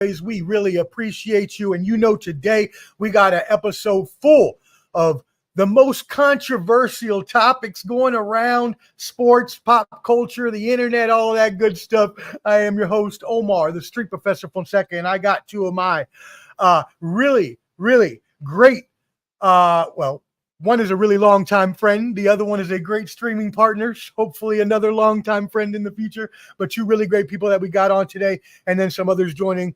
We really appreciate you. And today we got an episode full of the most controversial topics going around sports, pop culture, the internet, all of that good stuff. I am your host, Omar, the Street Professor Fonseca, and I got two of my really, really great, one is a really long-time friend. The other one is a great streaming partner, hopefully another long-time friend in the future, but two really great people that we got on today, and then some others joining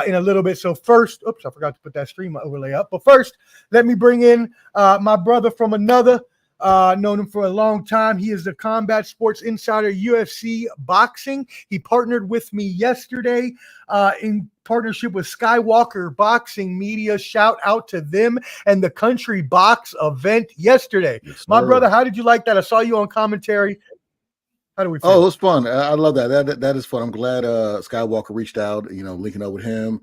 in a little bit. So first, I forgot to put that stream overlay up. But first, let me bring in my brother from another, known him for a long time. He is the Combat Sports Insider, UFC Boxing. He partnered with me yesterday in partnership with Skywalker Boxing Media. Shout out to them and the Country Box event yesterday. Yes, my brother, how did you like that? I saw you on commentary. How do we feel? Oh, it was fun. I love that. That is fun. I'm glad Skywalker reached out, linking up with him,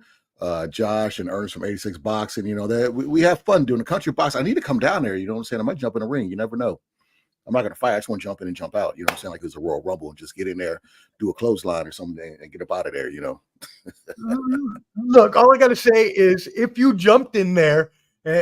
Josh and Ernest from 86 Boxing. That we have fun doing the Country Box. I need to come down there. You know what I'm saying? I might jump in the ring. You never know. I'm not going to fight. I just want to jump in and jump out. You know what I'm saying? Like it's a Royal Rumble and just get in there, do a clothesline or something and get up out of there, Look, all I got to say is if you jumped in there,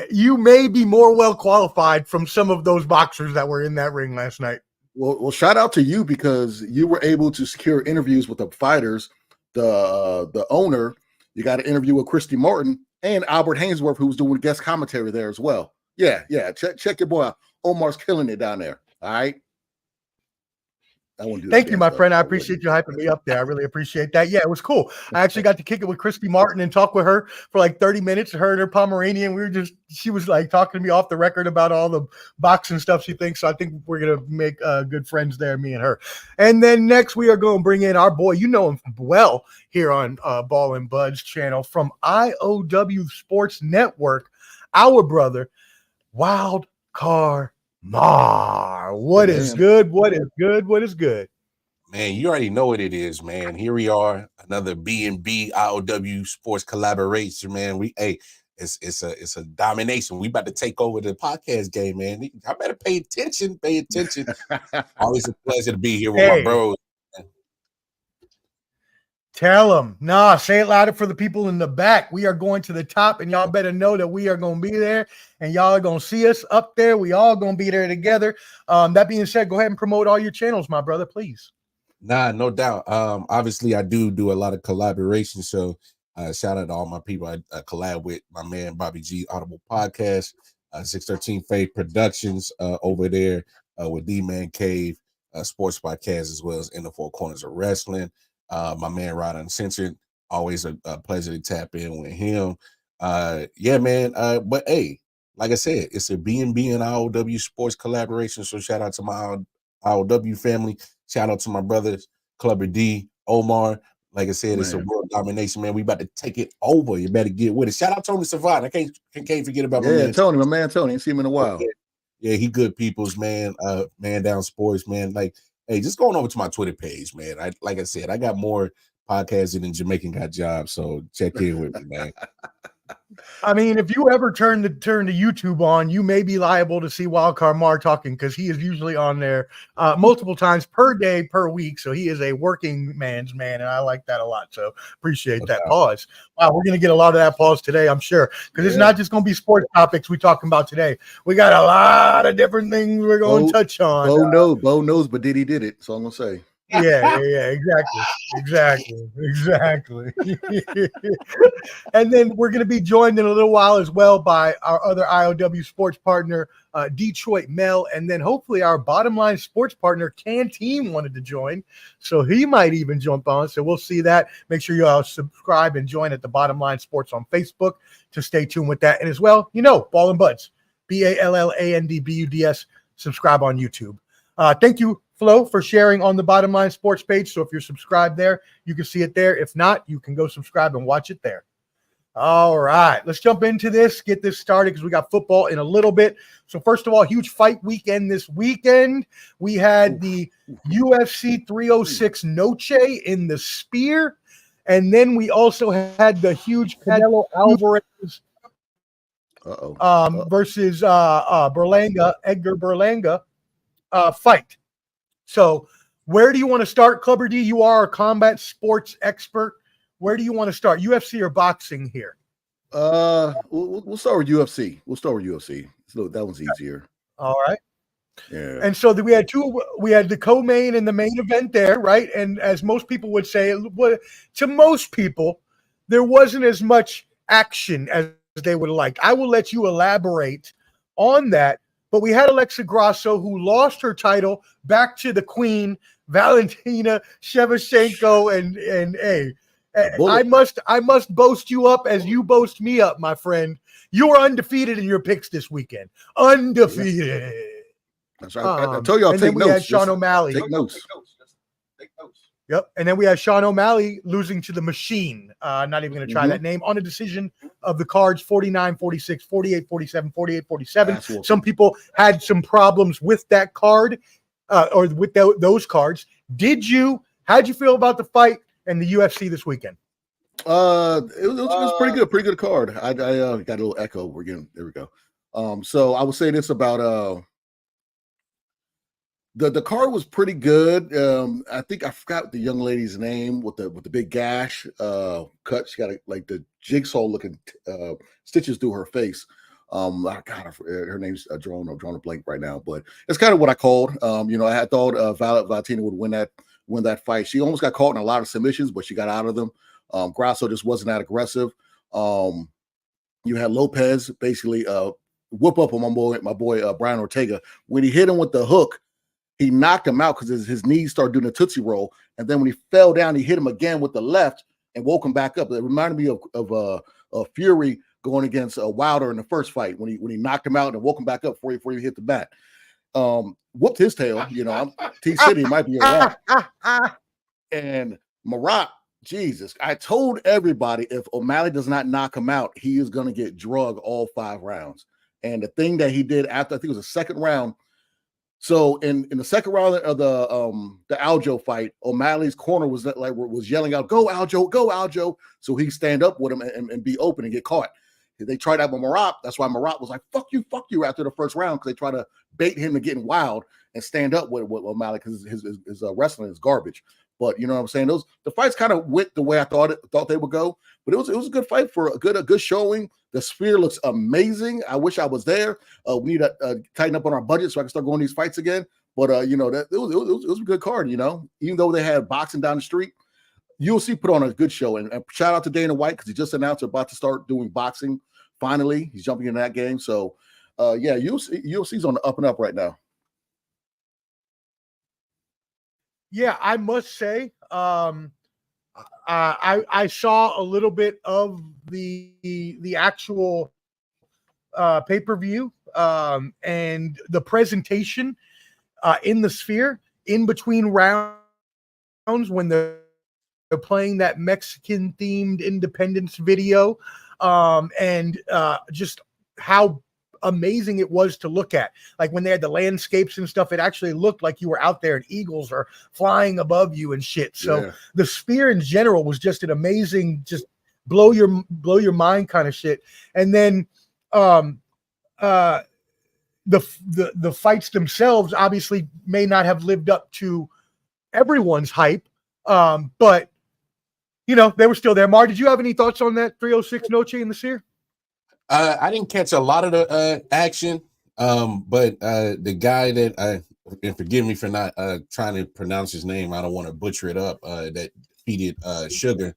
you may be more well qualified from some of those boxers that were in that ring last night. Well, shout out to you because you were able to secure interviews with the fighters, the owner. You got an interview with Christy Martin and Albert Hainsworth, who was doing guest commentary there as well. Yeah. Check your boy out. Omar's killing it down there. All right. Thank you, my friend. I appreciate you hyping me up there. I really appreciate that. Yeah, it was cool. I actually got to kick it with Christy Martin and talk with her for like 30 minutes. Her and her Pomeranian. She was like talking to me off the record about all the boxing stuff she thinks. So I think we're going to make good friends there, me and her. And then next we are going to bring in our boy, you know him well here on Ball and Buds channel from I.O.W. Sports Network, our brother, Wild Car Mar. What is good? What is good? Man, you already know what it is, man. Here we are, another B&B I.O.W. Sports collaboration, man. It's a domination. We about to take over the podcast game, man. I better pay attention. Always a pleasure to be here with my bros. Tell them. Say it louder for the people in the back. We are going to the top, and y'all better know that we are going to be there, and y'all are going to see us up there. We all going to be there together. That being said, go ahead and promote all your channels, my brother, please. No doubt. Obviously, I do a lot of collaboration, so shout out to all my people. I collab with my man Bobby G, Audible Podcast, 613 Faith Productions over there with D-Man Cave, Sports Podcast, as well as In the Four Corners of Wrestling. My man Rod Uncensored, always a pleasure to tap in with him. Yeah, man. But hey, like I said, it's a B&B and I.O.W. Sports collaboration. So shout out to my I.O.W. family. Shout out to my brothers, Clubber D, Omar. Like I said, It's a world domination, man. We about to take it over. You better get with it. Shout out Tony Savant. I can't forget about my man. Tony, my man Tony. Ain't seen him in a while. Yeah, he good people's man. Man down sports, man. Like, hey, just going over to my Twitter page, man. Like I said, I got more podcasts than Jamaican Got Jobs, so check in with me, man. I mean, if you ever turn the YouTube on, you may be liable to see Wildcard Mar talking because he is usually on there multiple times per day, per week. So he is a working man's man, and I like that a lot. So appreciate that pause. Wow, we're going to get a lot of that pause today, I'm sure, because it's not just going to be sports topics we're talking about today. We got a lot of different things we're going to touch on. Bo knows, but Diddy did it. So I'm going to say. Yeah, exactly. And then we're going to be joined in a little while as well by our other I.O.W. sports partner, Detroit Mel, and then hopefully our bottom line sports partner, Canteen, wanted to join, so he might even jump on. So we'll see that. Make sure you all subscribe and join at the Bottom Line Sports on Facebook to stay tuned with that. And as well, Ball and Buds, BALLANDBUDS. Subscribe on YouTube. Thank you, Flo, for sharing on the Bottom Line Sports page. So if you're subscribed there, you can see it there. If not, you can go subscribe and watch it there. All right, let's jump into this, get this started because we got football in a little bit. So first of all, huge fight weekend this weekend. We had the UFC 306 Noche in the Spear. And then we also had the huge Canelo Alvarez versus Edgar Berlanga fight. So where do you want to start, Clubber D? You are a combat sports expert. Where do you want to start, UFC or boxing here? We'll start with UFC. We'll start with UFC. So that one's easier. All right. Yeah. And so we had the co-main and the main event there, right? And as most people would say, to most people, there wasn't as much action as they would like. I will let you elaborate on that. But we had Alexa Grasso, who lost her title back to the queen, Valentina Shevchenko, and I must boast you up as you boast me up, my friend. You are undefeated in your picks this weekend. Undefeated. That's right. I told you I'll take notes. And then we had Sean O'Malley. Take notes. Yep. And then we had Sean O'Malley losing to the machine. Not even going to try that name, on a decision of the cards, 49-46, 48-47, 48-47. Some people had some problems with that card or with those cards. How'd you feel about the fight and the UFC this weekend? It was pretty good card. I got a little echo. We're getting, there we go. So I would say this about the card was pretty good. I think I forgot the young lady's name with the big gash cut. She got like the jigsaw looking stitches through her face. Her name's drawing a blank right now, but it's kind of what I called. I thought Valentina would win that fight. She almost got caught in a lot of submissions, but she got out of them. Grasso just wasn't that aggressive. You had Lopez basically whoop up on my boy Brian Ortega. When he hit him with the hook, he knocked him out because his knees started doing a Tootsie Roll. And then when he fell down, he hit him again with the left and woke him back up. It reminded me of Fury going against Wilder in the first fight when he knocked him out and woke him back up before he hit the bat. Whooped his tail. T-City might be a lot. And Marat, Jesus, I told everybody if O'Malley does not knock him out, he is going to get drugged all 5 rounds. And the thing that he did after, I think it was the second round. So in the second round of the Aljo fight, O'Malley's corner was yelling out, "Go Aljo, go Aljo!" So he stand up with him and be open and get caught. They tried that with Marat. That's why Marat was like, fuck you after the first round, because they try to bait him to getting wild and stand up with O'Malley because his wrestling is garbage. But you know what I'm saying? The fights kind of went the way I thought they would go. But it was a good fight for a good showing. The Sphere looks amazing. I wish I was there. We need to tighten up on our budget so I can start going to these fights again. But it was a good card. Even though they had boxing down the street, UFC put on a good show. And shout out to Dana White because he just announced they're about to start doing boxing. Finally, he's jumping in that game. So UFC's on the up and up right now. Yeah, I must say, I saw a little bit of the actual pay-per-view and the presentation in the Sphere in between rounds when they're playing that Mexican themed Independence video, and just how amazing it was to look at. Like when they had the landscapes and stuff, it actually looked like you were out there and eagles are flying above you and shit. So the Sphere in general was just an amazing, just blow your mind kind of shit. And then the fights themselves obviously may not have lived up to everyone's hype, but they were still there. Mar, did you have any thoughts on that 306 Noche in the Sphere? I didn't catch a lot of the action, but the guy that and forgive me for not trying to pronounce his name. I don't want to butcher it up. That defeated Sugar.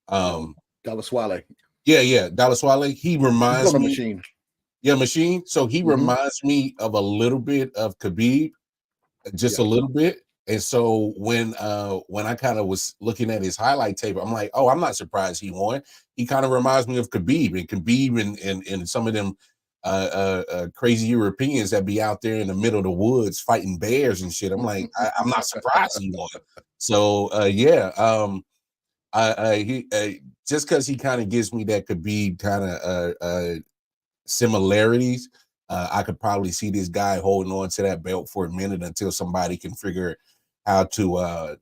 Dalaswale. Yeah, Dalaswale. He reminds me. Machine. Yeah, Machine. So he reminds me of a little bit of Khabib, just a little bit. And so when I kind of was looking at his highlight tape, I'm like, oh, I'm not surprised he won. He kind of reminds me of Khabib and some of them crazy Europeans that be out there in the middle of the woods fighting bears and shit. I'm like, I'm not surprised he won. So he just because he kind of gives me that Khabib kind of similarities. I could probably see this guy holding on to that belt for a minute until somebody can figure how to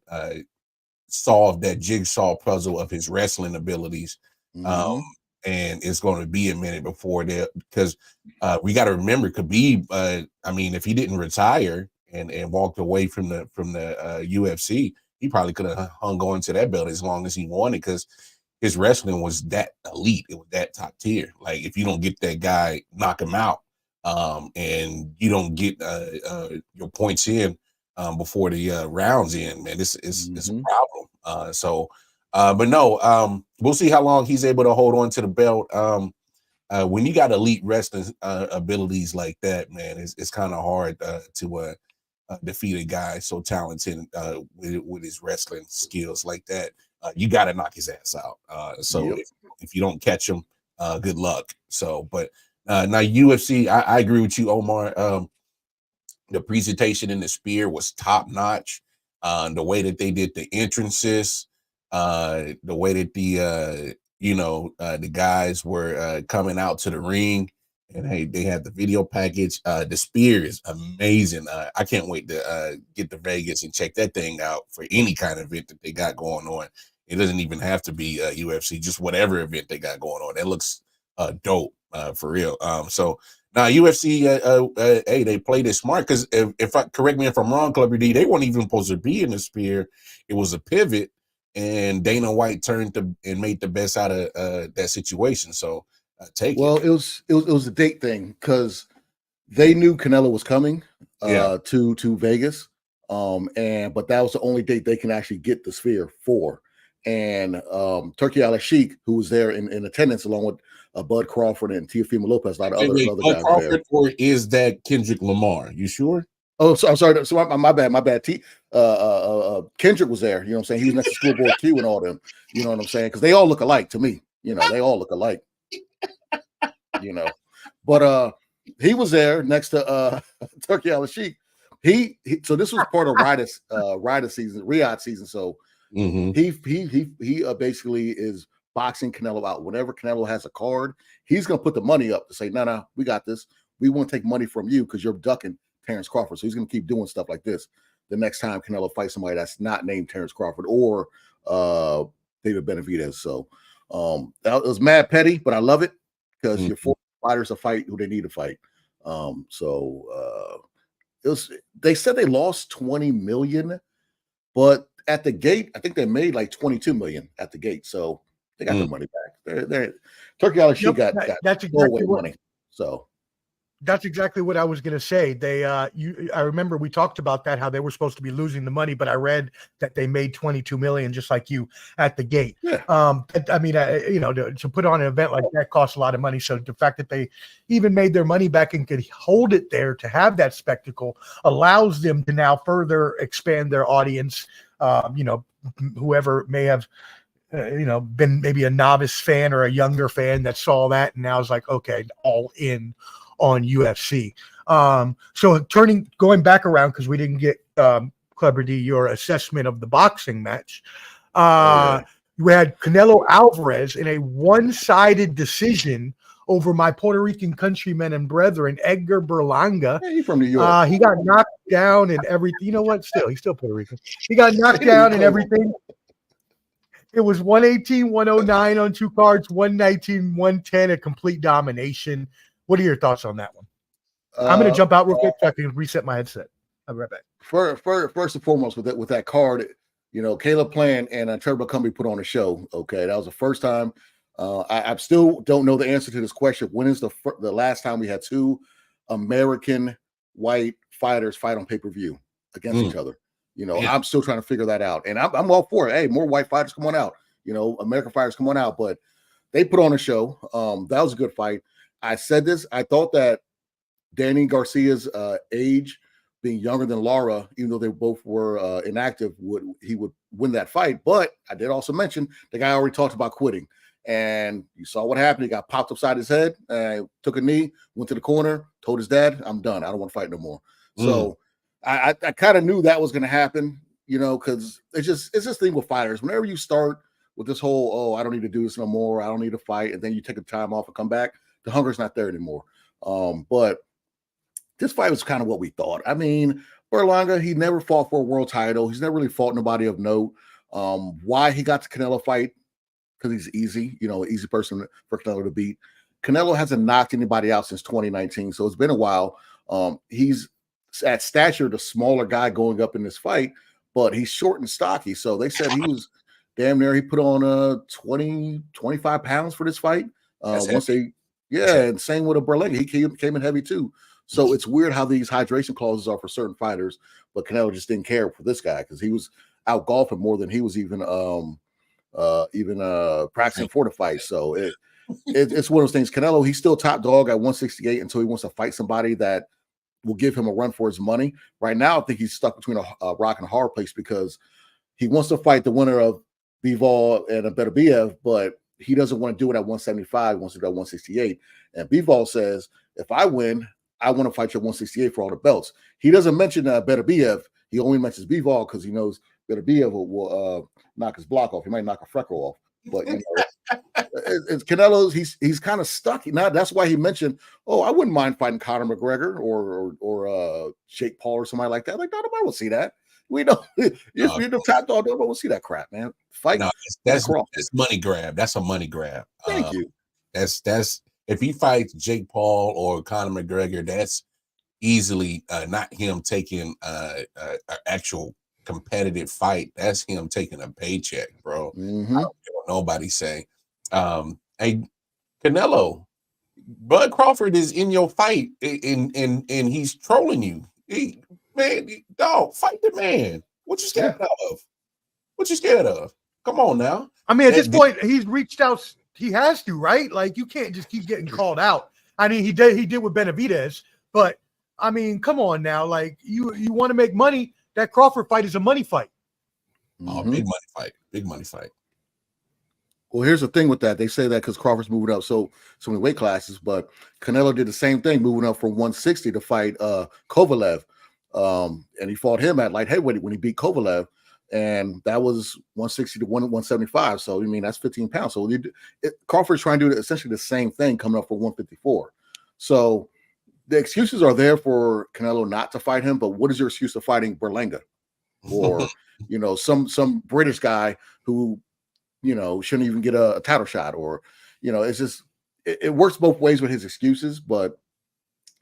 solve that jigsaw puzzle of his wrestling abilities. And it's going to be a minute before that, because we got to remember Khabib. If he didn't retire and walked away from the UFC, he probably could have hung on to that belt as long as he wanted, because his wrestling was that elite. It was that top tier. Like if you don't get that guy, knock him out, and you don't get your points in before the rounds in, man, it's a problem. But no, we'll see how long he's able to hold on to the belt. When you got elite wrestling abilities like that, man, it's kind of hard to defeat a guy so talented with his wrestling skills like that. You got to knock his ass out. If you don't catch him, good luck. So, but now UFC, I agree with you, Omar. The presentation in the spear was top notch. The way that they did the entrances, the way that the guys were coming out to the ring, and hey, they had the video package. The spear is amazing. I can't wait to get to Vegas and check that thing out for any kind of event that they got going on. It doesn't even have to be UFC, just whatever event they got going on. That looks dope for real. So now UFC, hey, they played it smart because if I correct me if I'm wrong, Clubber D, they weren't even supposed to be in the spear. It was a pivot, and Dana White turned and made the best out of that situation. So take it. Well, it was a date thing because they knew Canelo was coming to Vegas, but that was the only date they can actually get the sphere for. And Turkey Al-Sheikh, who was there in attendance along with Bud Crawford and Teofimo Lopez, a lot of other guys Crawford there. Or is that Kendrick Lamar? You sure? Oh, so I'm sorry. So my bad. Kendrick was there. You know what I'm saying? He was next to Schoolboy Q and all them. You know what I'm saying? Because they all look alike to me. You know, they all look alike. You know, but he was there next to Turkey Al-Sheikh. So this was part of Riyadh season. So he basically is boxing Canelo out. Whenever Canelo has a card, he's gonna put the money up to say, no, we got this. We won't take money from you because you're ducking Terrence Crawford. So he's gonna keep doing stuff like this the next time Canelo fights somebody that's not named Terrence Crawford or David Benavidez. So that was mad petty, but I love it because you're forcing fighters to fight who they need to fight. They said they lost 20 million, but at the gate, I think they made like 22 million at the gate. So they got their money back. They're Turkey Al-Sheikh got that's exactly money. So that's exactly what I was going to say. I remember we talked about that, how they were supposed to be losing the money, but I read that they made 22 million just like you at the gate. Yeah. I mean, to put on an event like that costs a lot of money. So the fact that they even made their money back and could hold it there to have that spectacle allows them to now further expand their audience. Whoever may have, been maybe a novice fan or a younger fan that saw that and now is like, okay, all in on UFC. So going back around, because we didn't get Clever D, your assessment of the boxing match. We had Canelo Alvarez in a one-sided decision over my Puerto Rican countrymen and brethren, Edgar Berlanga. He's from New York. He got knocked down and everything. You know what? He's still Puerto Rican. He got knocked down and everything. It was 118, 109 on two cards, 119, 110, a complete domination. What are your thoughts on that one? I'm going to jump out real quick so I can reset my headset. I'll be right back. First and foremost, with that card, Caleb Plant and Trevor Cumbie put on a show. Okay, that was the first time. I still don't know the answer to this question. When is the last time we had two American white fighters fight on pay-per-view against each other? I'm still trying to figure that out, and I'm all for it. Hey, more white fighters, come on out. American fighters, come on out. But they put on a show. That was a good fight. I said this. I thought that Danny Garcia's age, being younger than Lara, even though they both were inactive, he would win that fight. But I did also mention the guy already talked about quitting. And you saw what happened. He got popped upside his head, took a knee, went to the corner, told his dad, I'm done. I don't want to fight no more. So I kind of knew that was going to happen, because it's this thing with fighters. Whenever you start with this whole, I don't need to do this no more, I don't need to fight, and then you take a time off and come back, the hunger's not there anymore. But this fight was kind of what we thought. I mean, Berlanga, he never fought for a world title. He's never really fought nobody of note. Why he got the Canelo fight? Because he's easy, easy person for Canelo to beat. Canelo hasn't knocked anybody out since 2019, so it's been a while. He's at stature the smaller guy going up in this fight, but he's short and stocky. So they said damn near he put on 20, 25 pounds for this fight. Once heavy. and same with a Berlanga. He came in heavy too. So it's weird how these hydration clauses are for certain fighters, but Canelo just didn't care for this guy because he was out golfing more than he was even practicing for the fight. So it's one of those things. Canelo, he's still top dog at 168 until he wants to fight somebody that will give him a run for his money. Right now, I think he's stuck between a rock and a hard place because he wants to fight the winner of Bivol and a Beterbiev, but he doesn't want to do it at 175. He wants to do it at 168. And Bivol says, if I win, I want to fight you at 168 for all the belts. He doesn't mention Beterbiev. He only mentions Bivol because he knows Beterbiev will knock his block off. He might knock a freckle off. But you know, it's Canelo's. He's kind of stuck. Now that's why he mentioned, "Oh, I wouldn't mind fighting Conor McGregor or Jake Paul or somebody like that." Like, nobody will see that. We don't. If you're the top dog, nobody will see that crap, man. Fight. No, that's money grab. That's a money grab. Thank you. That's if he fights Jake Paul or Conor McGregor, that's easily not him taking an actual competitive fight. That's him taking a paycheck, bro. Mm-hmm. I don't care what nobody say. Hey, Canelo, Bud Crawford is in your fight and he's trolling you. Man, dog, fight the man. What you scared of? What you scared of? Come on now. I mean, at this point, he's reached out. He has to, right? Like, you can't just keep getting called out. I mean, he did with Benavidez, but I mean, come on now. Like, you want to make money. That Crawford fight is a money fight. Oh, big money fight. Big money fight. Well, here's the thing with that. They say that because Crawford's moving up so many weight classes, but Canelo did the same thing, moving up from 160 to fight Kovalev. And he fought him at light heavyweight when he beat Kovalev. And that was 160 to 175. So, I mean, that's 15 pounds. So Crawford's trying to do essentially the same thing coming up for 154. So the excuses are there for Canelo not to fight him. But what is your excuse of fighting Berlanga or, you know, some British guy who, you know, shouldn't even get a title shot? Or, you know, it's just it works both ways with his excuses. But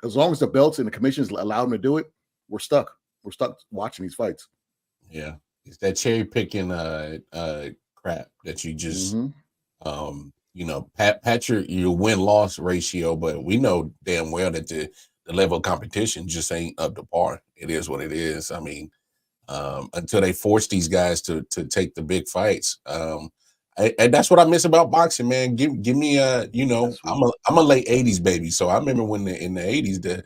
as long as the belts and the commissions allow him to do it, we're stuck. We're stuck watching these fights. Yeah. It's that cherry picking crap that you just you know, pat your win-loss ratio, but we know damn well that the level of competition just ain't up to par. It is what it is. I mean, until they force these guys to take the big fights. And that's what I miss about boxing, man. Give me you know, I'm a late 80s baby. So I remember when in the 80s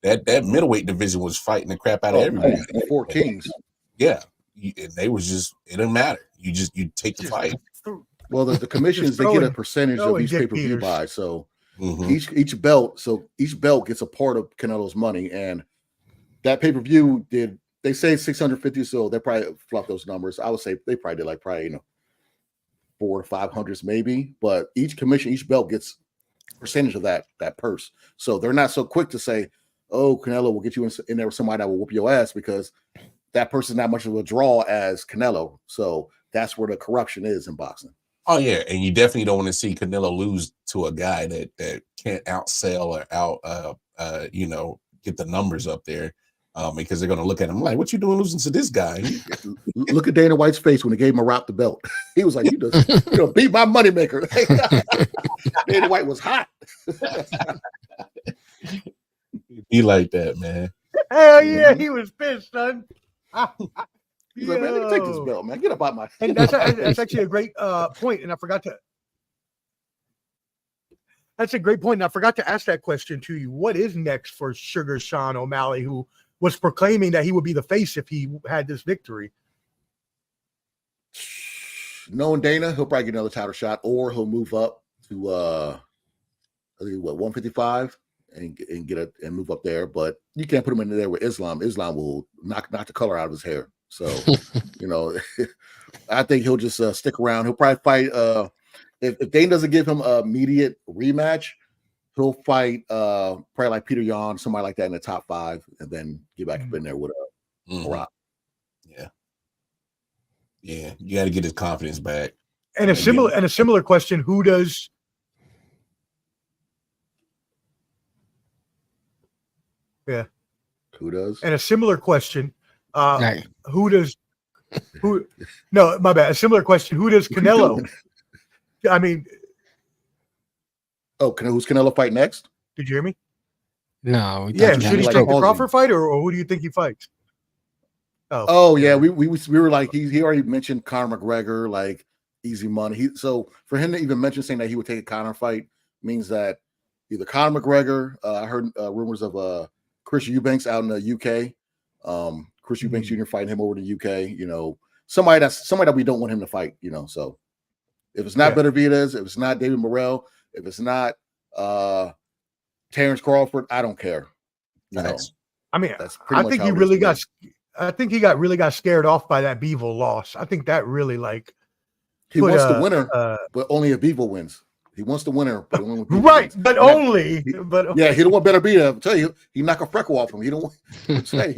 that middleweight division was fighting the crap out of everybody. The Four Kings. Yeah. And they was just, it didn't matter. You take the fight. Well, the commissions, they get a percentage of each pay-per-view buy. So each belt gets a part of Canelo's money. And that pay-per-view they say 650, so they probably fluff those numbers. I would say they probably did you know, 400 to 500 maybe. But each belt gets a percentage of that purse. So they're not so quick to say, oh, Canelo will get you in there with somebody that will whoop your ass, because that person's not much of a draw as Canelo. So that's where the corruption is in boxing. Oh yeah, and you definitely don't want to see Canelo lose to a guy that can't outsell or you know, get the numbers up there, because they're going to look at him like, what you doing losing to this guy? Look at Dana White's face when they gave him a route the belt. He was like, you beat my moneymaker. Dana White was hot. Be like that, man. Hell yeah, he was pissed, son. He's like, man, take this belt, man. Get up out my. And that's actually a great point. And I forgot to. That's a great point. And I forgot to ask that question to you. What is next for Sugar Sean O'Malley, who was proclaiming that he would be the face if he had this victory? Knowing Dana, he'll probably get another title shot, or he'll move up to I think 155 and get it and move up there. But you can't put him in there with Islam. Islam will knock the color out of his hair. So, you know, I think he'll just stick around. He'll probably fight. If Dane doesn't give him an immediate rematch, he'll fight probably like Peter Yan, somebody like that in the top 5, and then get back up in there with a Rock. Yeah, you got to get his confidence back. And a similar question: who does? Yeah. Who does? And a similar question: who does Who? No, my bad. A similar question. Who does Canelo? I mean, who's Canelo fight next? did you hear me? No. Yeah, should he like take the pausing. Crawford fight, or who do you think he fights? Oh yeah, we were like he already mentioned Conor McGregor, like easy money. So for him to even mention saying that he would take a Conor fight means that either Conor McGregor, I heard rumors of Chris Eubanks out in the UK, Chris Eubanks Jr. fighting him over in the UK. You know, somebody that we don't want him to fight. You know, so if it's not Benavidez, if it's not David Morrell, if it's not Terrence Crawford, I don't care. You know, I mean, that's I think he really got. I think he really got scared off by that Beevil loss. I think that really he wants the winner, but only if Beevil wins. He wants the winner, but only right, but only. Yeah, he don't want Benavidez. I'll tell you, he knock a freckle off him. He don't want. He'll tell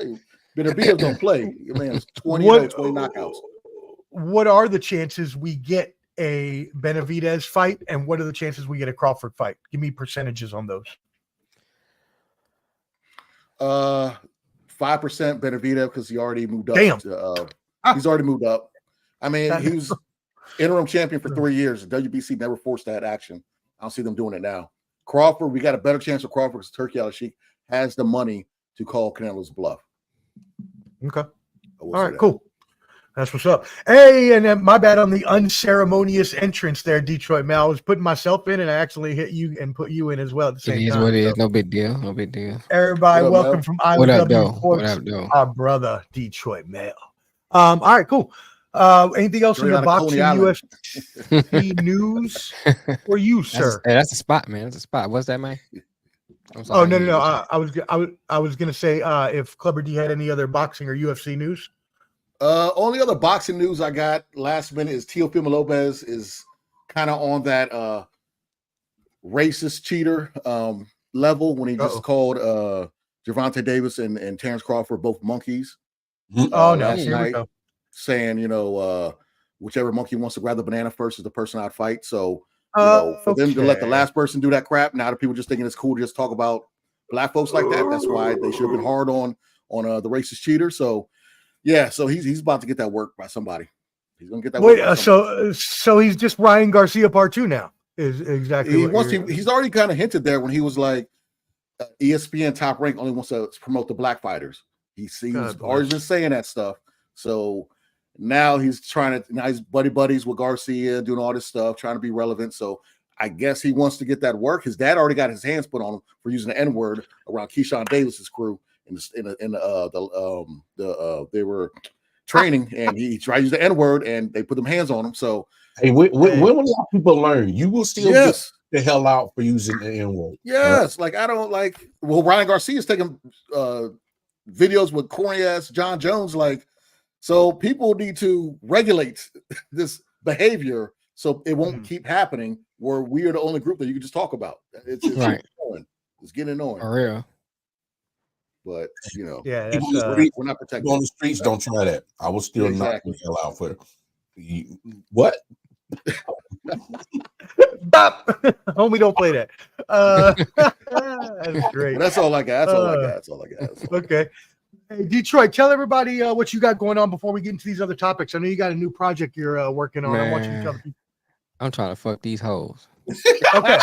you, Benavidez don't play. Your man's 20 knockouts. What are the chances we get a Benavidez fight, and what are the chances we get a Crawford fight? Give me percentages on those. 5% Benavidez because he already moved up. Damn. He's already moved up. I mean, he was interim champion for 3 years. WBC never forced that action. I don't see them doing it now. Crawford, we got a better chance of Crawford because Turkey Al-Sheikh has the money to call Canelo's bluff. Okay. All right, cool. That's what's up. Hey, and then my bad on the unceremonious entrance there, Detroit Mel. I was putting myself in and I actually hit you and put you in as well at the same time. It is what it is. No big deal. No big deal. Everybody, What up, welcome Mel? from What up, I.O.W. though? Sports, What up, though? our brother, Detroit Mel. All right, cool. Anything else in your boxing UFC news for you, sir? That's a spot, man. That's a spot. What's that, man? Oh, no. I was gonna say if Clubber D had any other boxing or UFC news. Only other boxing news I got last minute is Teofimo Lopez is kind of on that racist cheater level when he just called Gervonta Davis and Terrence Crawford both monkeys. Last night, saying whichever monkey wants to grab the banana first is the person I'd fight. So for them to let the last person do that crap, now the people just thinking it's cool to just talk about black folks like that. That's why they should have been hard on the racist cheater. So. Yeah, so he's about to get that work by somebody. He's gonna get that. Wait, so he's just Ryan Garcia Part 2 now. Is exactly he's already kind of hinted there when he was like ESPN Top Rank only wants to promote the black fighters. He's always been saying that stuff. So now he's he's buddies with Garcia, doing all this stuff, trying to be relevant. So I guess he wants to get that work. His dad already got his hands put on him for using the N-word around Keyshawn Davis's crew. They were training and he tried to use the N-word and they put them hands on him. So hey, when will people learn? You will still get the hell out for using the N-word. Yes, like I don't like. Well, Ryan Garcia is taking videos with corny ass John Jones. Like, so people need to regulate this behavior so it won't keep happening. Where we are the only group that you can just talk about. It's right. It's getting annoying. For real. But yeah, we're not protected. On the streets, don't try that. I will still knock the hell out for it. What? Stop, homie! Don't play that. That's great. Well, that's all I got. That's all I got. Okay. Hey, Detroit, tell everybody what you got going on before we get into these other topics. I know you got a new project you're working on. Man, I want you to tell the people. I'm trying to fuck these hoes. Okay.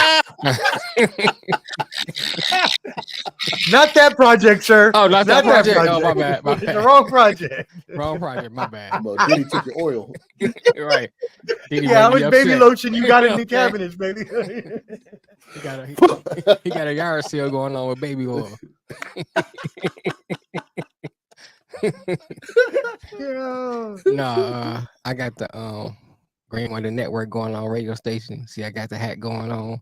Not that project, sir. Oh, not that project. Oh, my bad. It's the wrong project. Wrong project. My bad. Diddy took your oil. Right. Diddy how much baby lotion you got in the cabinets, baby? He got a yard sale going on with baby oil. I got the Green Wonder Network going on radio station. See, I got the hat going on.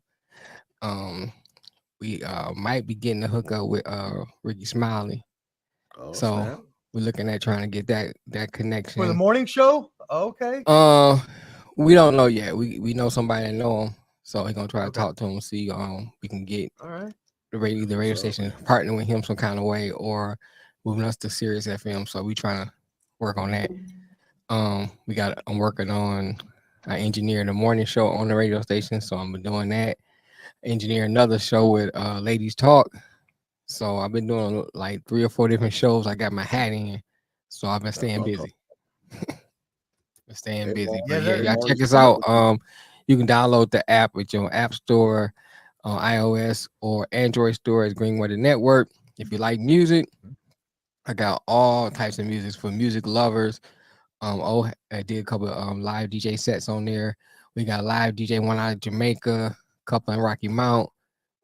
We might be getting a hookup with Ricky Smiley. So we're looking at trying to get that connection for the morning show. Okay. We don't know yet. We know somebody that know him, so we're gonna try to talk to him, see we can get the radio station partner with him some kind of way, or moving us to Sirius FM. So we trying to work on that. I'm working on I engineer the morning show on the radio station, so I'm doing that. Engineer another show with Ladies Talk. So I've been doing like 3 or 4 different shows. I got my hat in, so I've been staying busy. Staying busy. Lamar, But Yeah, yeah, y'all Lamar's check us good. out. You can download the app with your app store on iOS or Android store as Greenwater Network. If you like music, I got all types of music for music lovers. I did a couple of live DJ sets on there. We got live DJ one out of Jamaica, a couple in Rocky Mount,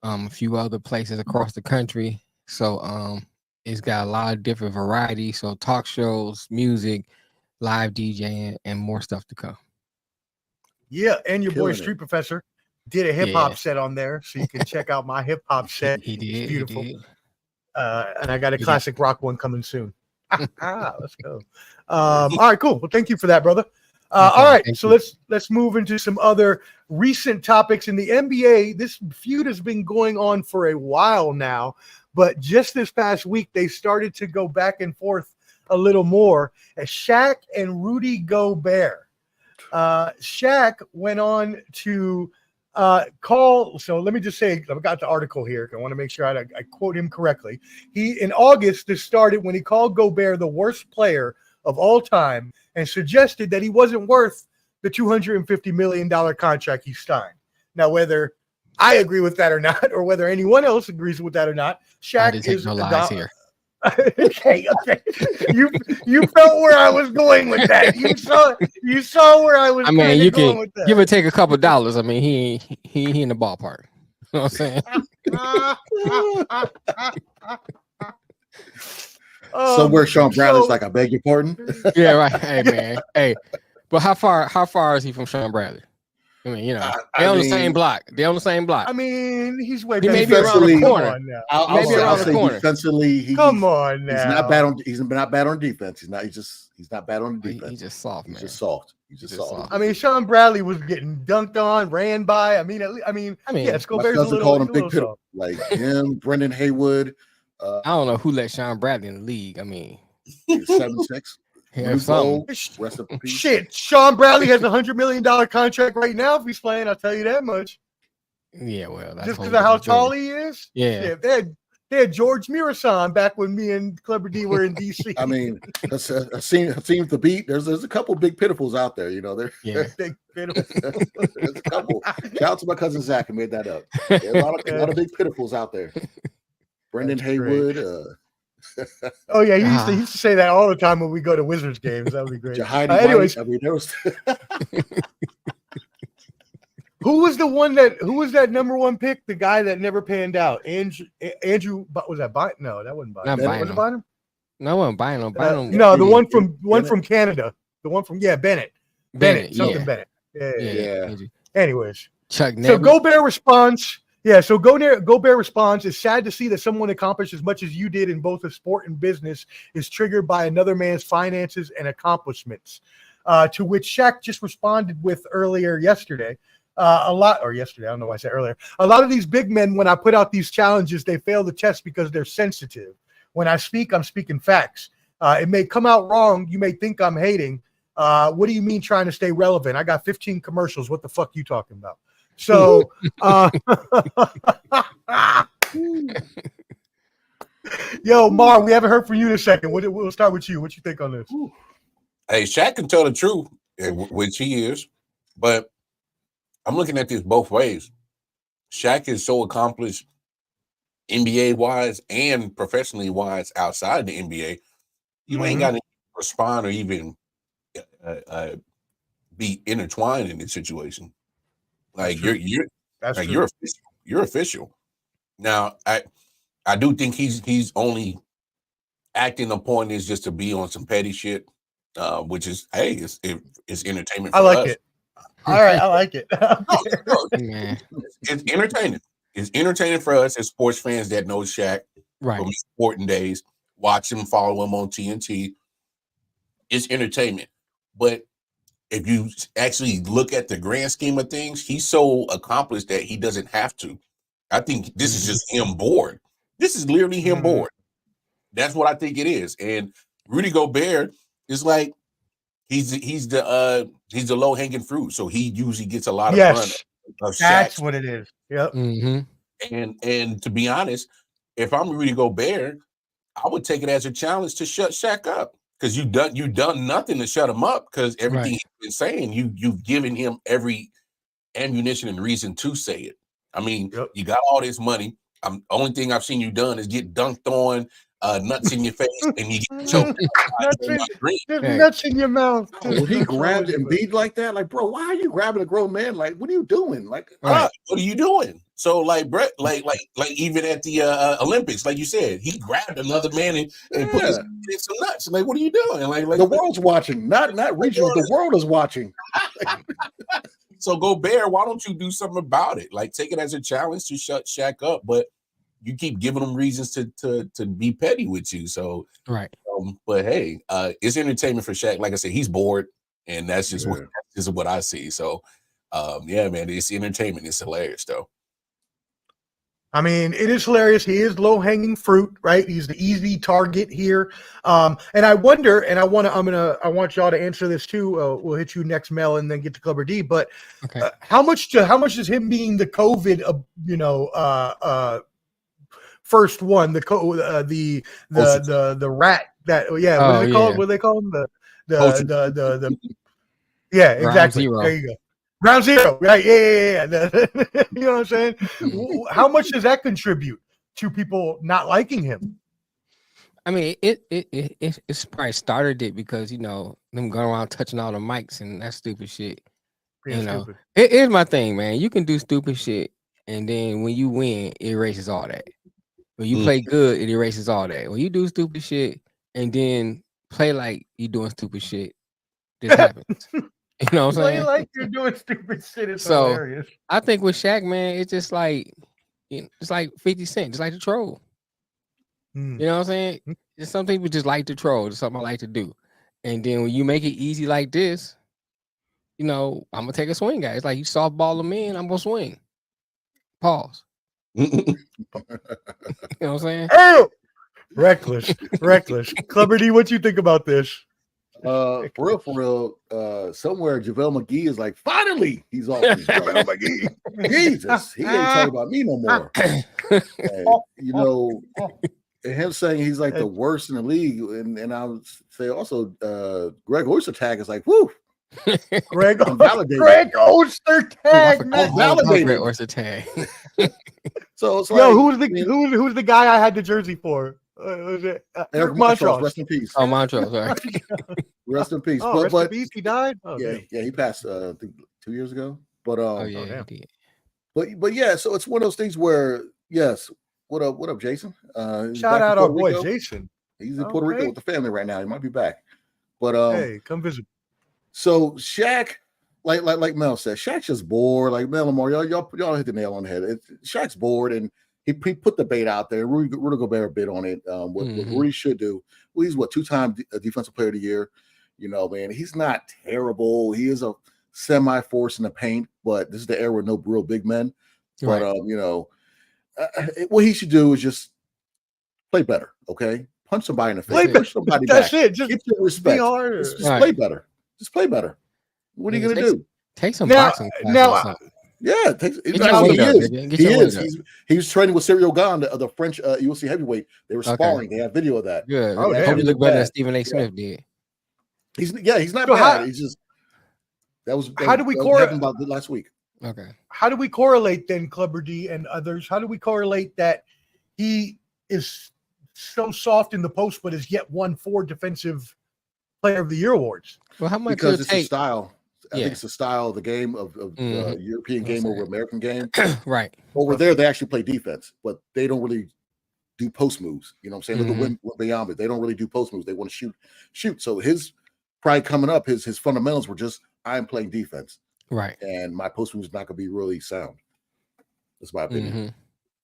a few other places across the country. So it's got a lot of different varieties. So talk shows, music, live DJing, and more stuff to come. Yeah, and your boy Killing Street it. Professor did a hip hop Yeah. set on there, so you can check out my hip hop set. He It's did. beautiful. He did. And I got a He did. classic rock one coming soon. Let's go. All right, cool. Well, thank you for that, brother. All problem. right, Thank so you. let's move into some other recent topics in the NBA. This feud has been going on for a while now, but just this past week they started to go back and forth a little more as Shaq and Rudy Gobert. Shaq went on to call. So let me just say, I've got the article here. I want to make sure I quote him correctly. In August, this started when he called Gobert the worst player of all time and suggested that he wasn't worth the $250 million contract he signed. Now, whether I agree with that or not, or whether anyone else agrees with that or not, I Shaq didn't take is no lies here. okay. You felt where I was going with that. You saw where I was. I mean, you going can with that. give or take a couple dollars. I mean, he in the ballpark. You know what I'm saying? Somewhere Sean Bradley's so- like, I beg your pardon. Yeah, right. Hey, man. Hey, but how far is he from Sean Bradley? I mean, I they're on the mean- same block. They're on the same block. I mean, he's way He better. may be around the Defensively- corner. Come on now. I'll Maybe say, around the corner. defensively, Come on now. he's not bad on. He's not bad on defense. He's not bad on the defense. He's just soft, man. He's just soft. He's He's just just soft. soft. I mean, Sean Bradley was getting dunked on, ran by. I mean, yes, My Gobert's a cousin called him little Big Pitiful. soft. Like him, Brendan Haywood. I don't know who let Sean Bradley in the league. I mean, 7'6". yeah, Blue something. Bowl, rest in peace. Shit, Sean Bradley has a $100 million contract right now if he's playing. I'll tell you that much. Yeah, well, that's Just whole because of how different story. tall he is. Yeah. Shit, they had George Mirasan back when me and Clever D were in DC. I mean, it seems to beat. There's a couple big pitifuls out there. You know, Yeah. Big pitiful. there's a couple. Shout out to my cousin Zach who made that up. There's a lot of big pitifuls out there. Brendan That's great. Haywood, Oh yeah, he used to say that all the time when we go to Wizards games. That would be great. Jahidi Anyways, White. I mean, there was who was that number one pick? The guy that never panned out. Andrew was that Bynum? No, that wasn't Bynum. Not Was it Bynum. Bynum? No, I wasn't buying him. No, the one Bennett. from Canada. The one from Bennett. Bennett, Something yeah. Bennett. Yeah. Yeah. Anyways, Chuck so Neville. Gobert responds. Yeah, so Gobert responds. It's sad to see that someone accomplished as much as you did in both the sport and business is triggered by another man's finances and accomplishments. To which Shaq just responded with yesterday. I don't know why I said earlier. A lot of these big men, when I put out these challenges, they fail the test because they're sensitive. When I speak, I'm speaking facts. It may come out wrong. You may think I'm hating. What do you mean trying to stay relevant? I got 15 commercials. What the fuck you talking about? So, yo, Mar, we haven't heard from you in a second. We'll start with you. What you think on this? Hey, Shaq can tell the truth, which he is, but I'm looking at this both ways. Shaq is so accomplished NBA wise and professionally wise outside the NBA. You ain't got to respond or even be intertwined in this situation. Like you're official. Now I do think he's only acting upon this just to be on some petty shit, which is it's entertainment. For I like us. it. All right, I like it. Man. It's entertaining. It's entertaining for us as sports fans that know Shaq Right. from sporting days. Watch him, follow him on TNT. It's entertainment, but if you actually look at the grand scheme of things, he's so accomplished that he doesn't have to. I think this is just him bored. This is literally him bored. That's what I think it is. And Rudy Gobert is like he's the low hanging fruit, so he usually gets a lot of fun. Of That's Shaq's. what it is. Yep. And to be honest, if I'm Rudy Gobert, I would take it as a challenge to shut Shaq up. because you done nothing to shut him up. Because everything he's been saying, you've given him every ammunition and reason to say it. I mean, you got all this money. Only thing I've seen you done is get dunked on, nuts in your face, and you get choked. Nuts in your mouth. When he grabbed Embiid like that, like, bro, why are you grabbing a grown man? Like, what are you doing? Like, what are you doing? So, like, Brett, like even at the Olympics, like you said, he grabbed another man and put his in some nuts. Like, what are you doing? Like the world's watching, not regional. The world is watching. So Gobert, why don't you do something about it? Like, take it as a challenge to shut Shaq up, but you keep giving them reasons to be petty with you. So but hey, it's entertainment for Shaq. Like I said, he's bored, and that's just what I see. So yeah, man, it's entertainment. It's hilarious though. I mean, it is hilarious. He is low-hanging fruit, right? He's the easy target here. And I wonder, and I want y'all to answer this too. We'll hit you next, Mel, and then get to Clubber D. But how much does him being the COVID, first one, the rat that what do they call it? What do they call him? The exactly. Zero. There you go. Ground zero, right? Yeah. You know what I'm saying? How much does that contribute to people not liking him? I mean, it's probably started it because them going around touching all the mics and that stupid shit. Stupid. Here's my thing, man. You can do stupid shit, and then when you win, it erases all that. When you play good, it erases all that. When you do stupid shit and then play like you doing stupid shit, this happens. You know what I'm saying? Like you're doing stupid shit. It's hilarious. I think with Shaq, man, it's just like it's like 50 Cent, just like the troll. You know what I'm saying? Just some people just like to troll. It's something I like to do. And then when you make it easy like this, I'm gonna take a swing at it. It's like you softball them in, I'm gonna swing. Pause. You know what I'm saying? Oh, reckless. Clubber D, what you think about this? For real, somewhere JaVale McGee is like, finally, he's off. JaVale McGee. Jesus, he ain't talking about me no more. And him saying he's like the worst in the league, and I would say also, Greg Ostertag is like, whoo. Greg Ostertag, man. Greg Ostertag. So it's like, who's the guy I had the jersey for? Was it Eric Montrose? Rest in peace. Oh, Montrose, sorry. Rest in peace. Rest in peace. He died. Oh, yeah, he passed. I think 2 years ago. But he did. But yeah, so it's one of those things where what up, Jason? Shout out our boy Jason. He's in Puerto Rico with the family right now. He might be back. But hey, come visit. So Shaq, like Mel said, Shaq's just bored. Like Mel Lamar, y'all hit the nail on the head. Shaq's bored, and he put the bait out there. Rudy Gobert bid on it. What Rudy should do. Well, he's two-time defensive player of the year. Man, he's not terrible. He is a semi-force in the paint, but this is the era with no real big men. But what he should do is just play better. Okay, punch somebody in the face. Push somebody That's back. it. Just get your respect. Be harder. Just play better. Just play better. What are you gonna do? Take some boxing classes. Yeah, he was training with Cyril Gane, the French UFC heavyweight. They were sparring. They have video of that. Good. I hope he look better than Stephen A. Smith did. He's not bad. He's just how do we correlate about last week? Okay. How do we correlate then, Clubber D and others? How do we correlate that he is so soft in the post, but has yet won 4 defensive player of the year awards? Well, how much? Because it's a style. I think it's the style of the game of European game over American game. Right. Over there, they actually play defense, but they don't really do post moves. You know what I'm saying? Look at Wembanyama. They don't really do post moves. They want to shoot. So his pride coming up, his fundamentals were just, I'm playing defense. Right. And my post move is not going to be really sound. That's my opinion.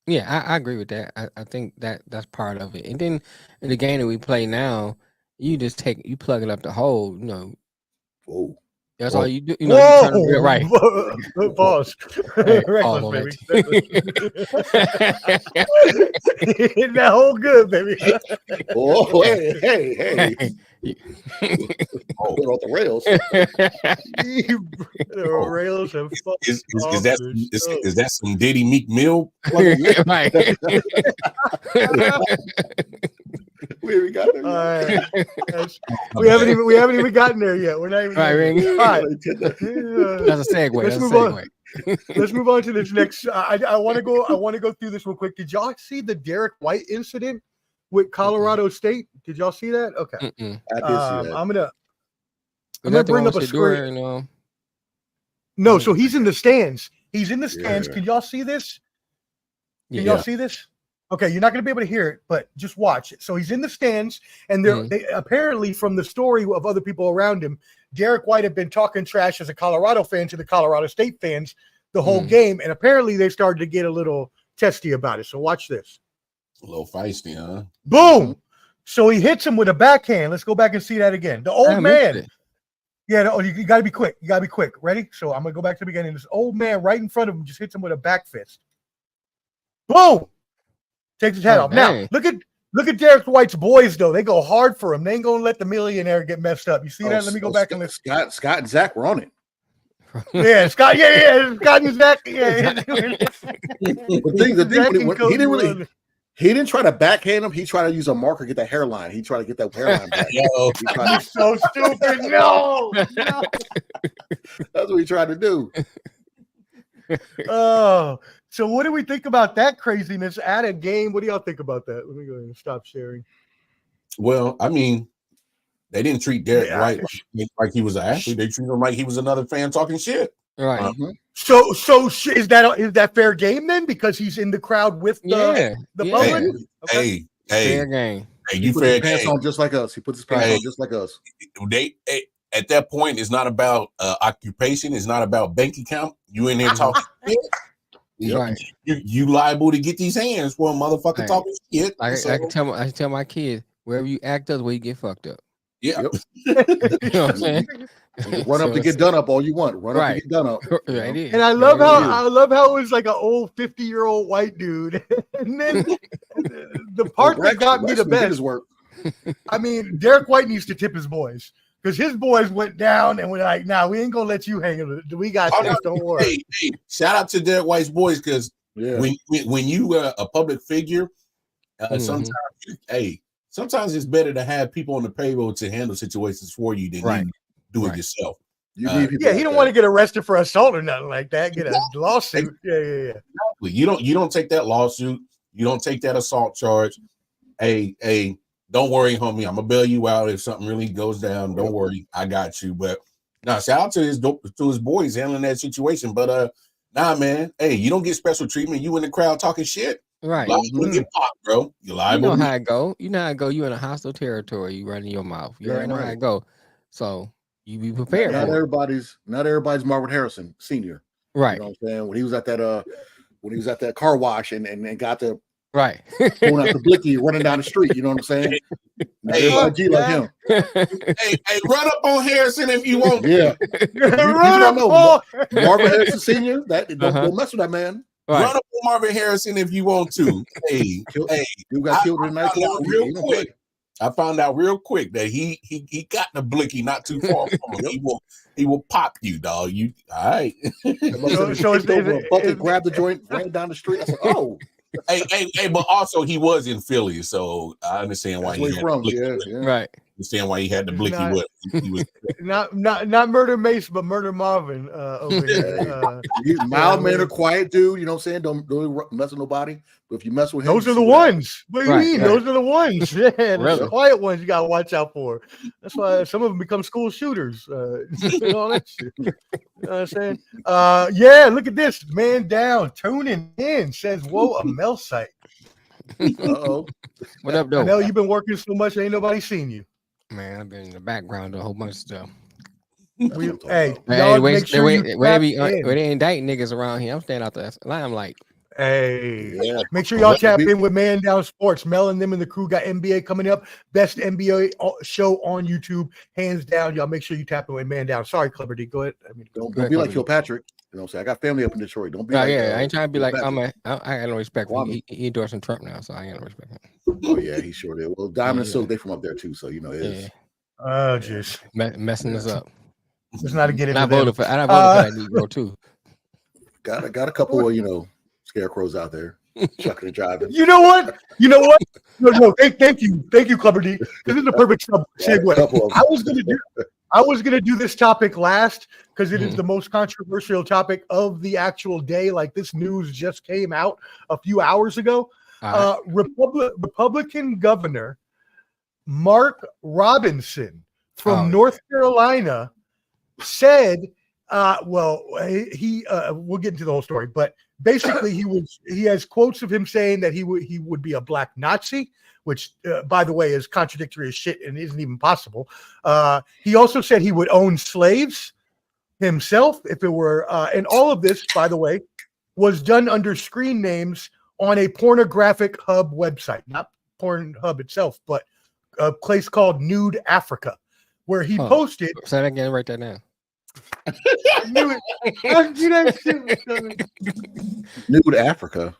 Yeah, I agree with that. I think that's part of it. And then in the game that we play now, you just plug it up the hole, Whoa. That's all you do. You turn it right. Pause. Reckless, baby. Hitting that hole good, baby. Oh, hey. Put off the rails. The rails have is that some Diddy Meek Mill? Right. We haven't got there. All right. We haven't even gotten there yet. We're not even Right, all right. That's a segue. Let's That's a move on. segue. Let's move on to this next. I want to go through this real quick. Did y'all see the Derek White incident with Colorado State? Did y'all see that? Okay. I did see that. I'm gonna bring up a screen. No, so he's in the stands. He's in the stands. Yeah. Can y'all see this? Can Yeah. y'all see this? Okay, you're not going to be able to hear it, but just watch it. So he's in the stands, and they apparently, from the story of other people around him, Derek White had been talking trash as a Colorado fan to the Colorado State fans the whole game, and apparently they started to get a little testy about it. So watch this. A little feisty, huh? Boom! So he hits him with a backhand. Let's go back and see that again. The old man. Yeah, you got to be quick. You got to be quick. Ready? So I'm going to go back to the beginning. This old man right in front of him just hits him with a back fist. Boom! Takes his hat off. Dang. Now, look at Derek White's boys, though. They go hard for him. They ain't going to let the millionaire get messed up. You see that? Let me go back and listen. Scott and Zach were on it. Yeah, Scott. Yeah, Scott and Zach. Yeah. The thing, he didn't try to backhand him. He tried to use a marker, get that hairline. He tried to get that hairline back. You're so stupid. No. That's what he tried to do. Oh, so what do we think about that craziness at a game? What do y'all think about that? Let me go ahead and stop sharing. Well, I mean, they didn't treat Derek White like he was an athlete. They treated him like he was another fan talking shit. Right. So is that fair game then? Because he's in the crowd with the public? Hey, fair game. Hey, he puts his pants on just like us. He puts his pants on just like us. At that point, it's not about occupation. It's not about bank account. You in there talking shit. Right. You liable to get these hands for a motherfucker talking shit. I can tell my kids, wherever you act up, where you get fucked up. Yeah. You know what I'm saying? Run up to get done up all you want. Run up to get done up. Right. And I love how it was like an old 50-year-old white dude. And then the part that got me the best. I mean, Derek White needs to tip his boys. Because his boys went down and we're like, nah, we ain't gonna let you hang it. We got this, don't worry. Hey, shout out to Derek White's boys, because when you a public figure, sometimes it's better to have people on the payroll to handle situations for you than you do it yourself. He don't want to get arrested for assault or nothing like that. Get a lawsuit. Yeah. You don't take that lawsuit. You don't take that assault charge. Hey. Don't worry, homie. I'm gonna bail you out if something really goes down. Don't worry, I got you. But now, shout out to his boys handling that situation. But nah, man. Hey, you don't get special treatment. You in the crowd talking shit, right? You get popped, bro. You liable. You know how it go. You know how it go. You in a hostile territory. You running your mouth. You already know how it go. So you be prepared. Not everybody's Marvin Harrison Sr. Right. You know what I'm saying? When he was at that car wash and got the going out the blicky running down the street, you know what I'm saying? Like him. Hey, run up on Harrison if you want. Yeah. you don't know Marvin Harrison Sr. Don't mess with that man. Run up on Marvin Harrison if you want to. Hey, you got killed in real quick. I found out real quick that he got the blicky not too far from him. He will pop you, dog. You all right? So bucket grabbed the joint, ran down the street. I said, oh. Hey, but also he was in Philly, so I understand why he had the blicky. Right. Understand why he had the blicky whip. He was not Murder Mace, but Murder Marvin over here. Mild mannered, quiet dude. You know what I'm saying? Don't mess with nobody. But if you mess with him, those are the ones. What do you mean? Right. Those are the ones. Yeah, really? The quiet ones you gotta watch out for. That's why some of them become school shooters. All that shit. You know what I'm saying? Yeah, look at this. Man down, tuning in, says, whoa, a Mel site. Uh-oh. What up, though? I know you've been working so much, ain't nobody seen you. Man, I've been in the background doing a whole bunch of stuff. Hey, where they indict niggas around here, I'm standing out the limelight. Hey, make sure y'all tap in with Man Down Sports. Mel and them and the crew got NBA coming up. Best NBA show on YouTube, hands down. Y'all make sure you tap in with Man Down. Sorry, Clever D. Go ahead. Don't be like Kilpatrick. You know what I'm saying? I got family up in Detroit. Don't be like I ain't trying to be like I got no respect for him. He endorsing Trump now, so I ain't got no respect for him. Oh yeah, he sure did. Well, Diamond and Silk, they from up there too, so you know it is. Oh jeez, messing us up. Let's not get into I voted for that Negro too. Got a couple of scarecrows out there. Chucking and driving. You know what? No. Thank you, Clever D. This is the perfect segue. I was gonna do this topic last because it is the most controversial topic of the actual day. Like this news just came out a few hours ago. Republican Governor Mark Robinson from North Carolina said, we'll get into the whole story, but basically he has quotes of him saying that he would be a black Nazi, which by the way is contradictory as shit and isn't even possible. He also said he would own slaves himself if it were, and all of this, by the way, was done under screen names on a pornographic hub website, not Pornhub itself, but a place called Nude Africa, where he posted. Say that again, write that down. Nude Africa.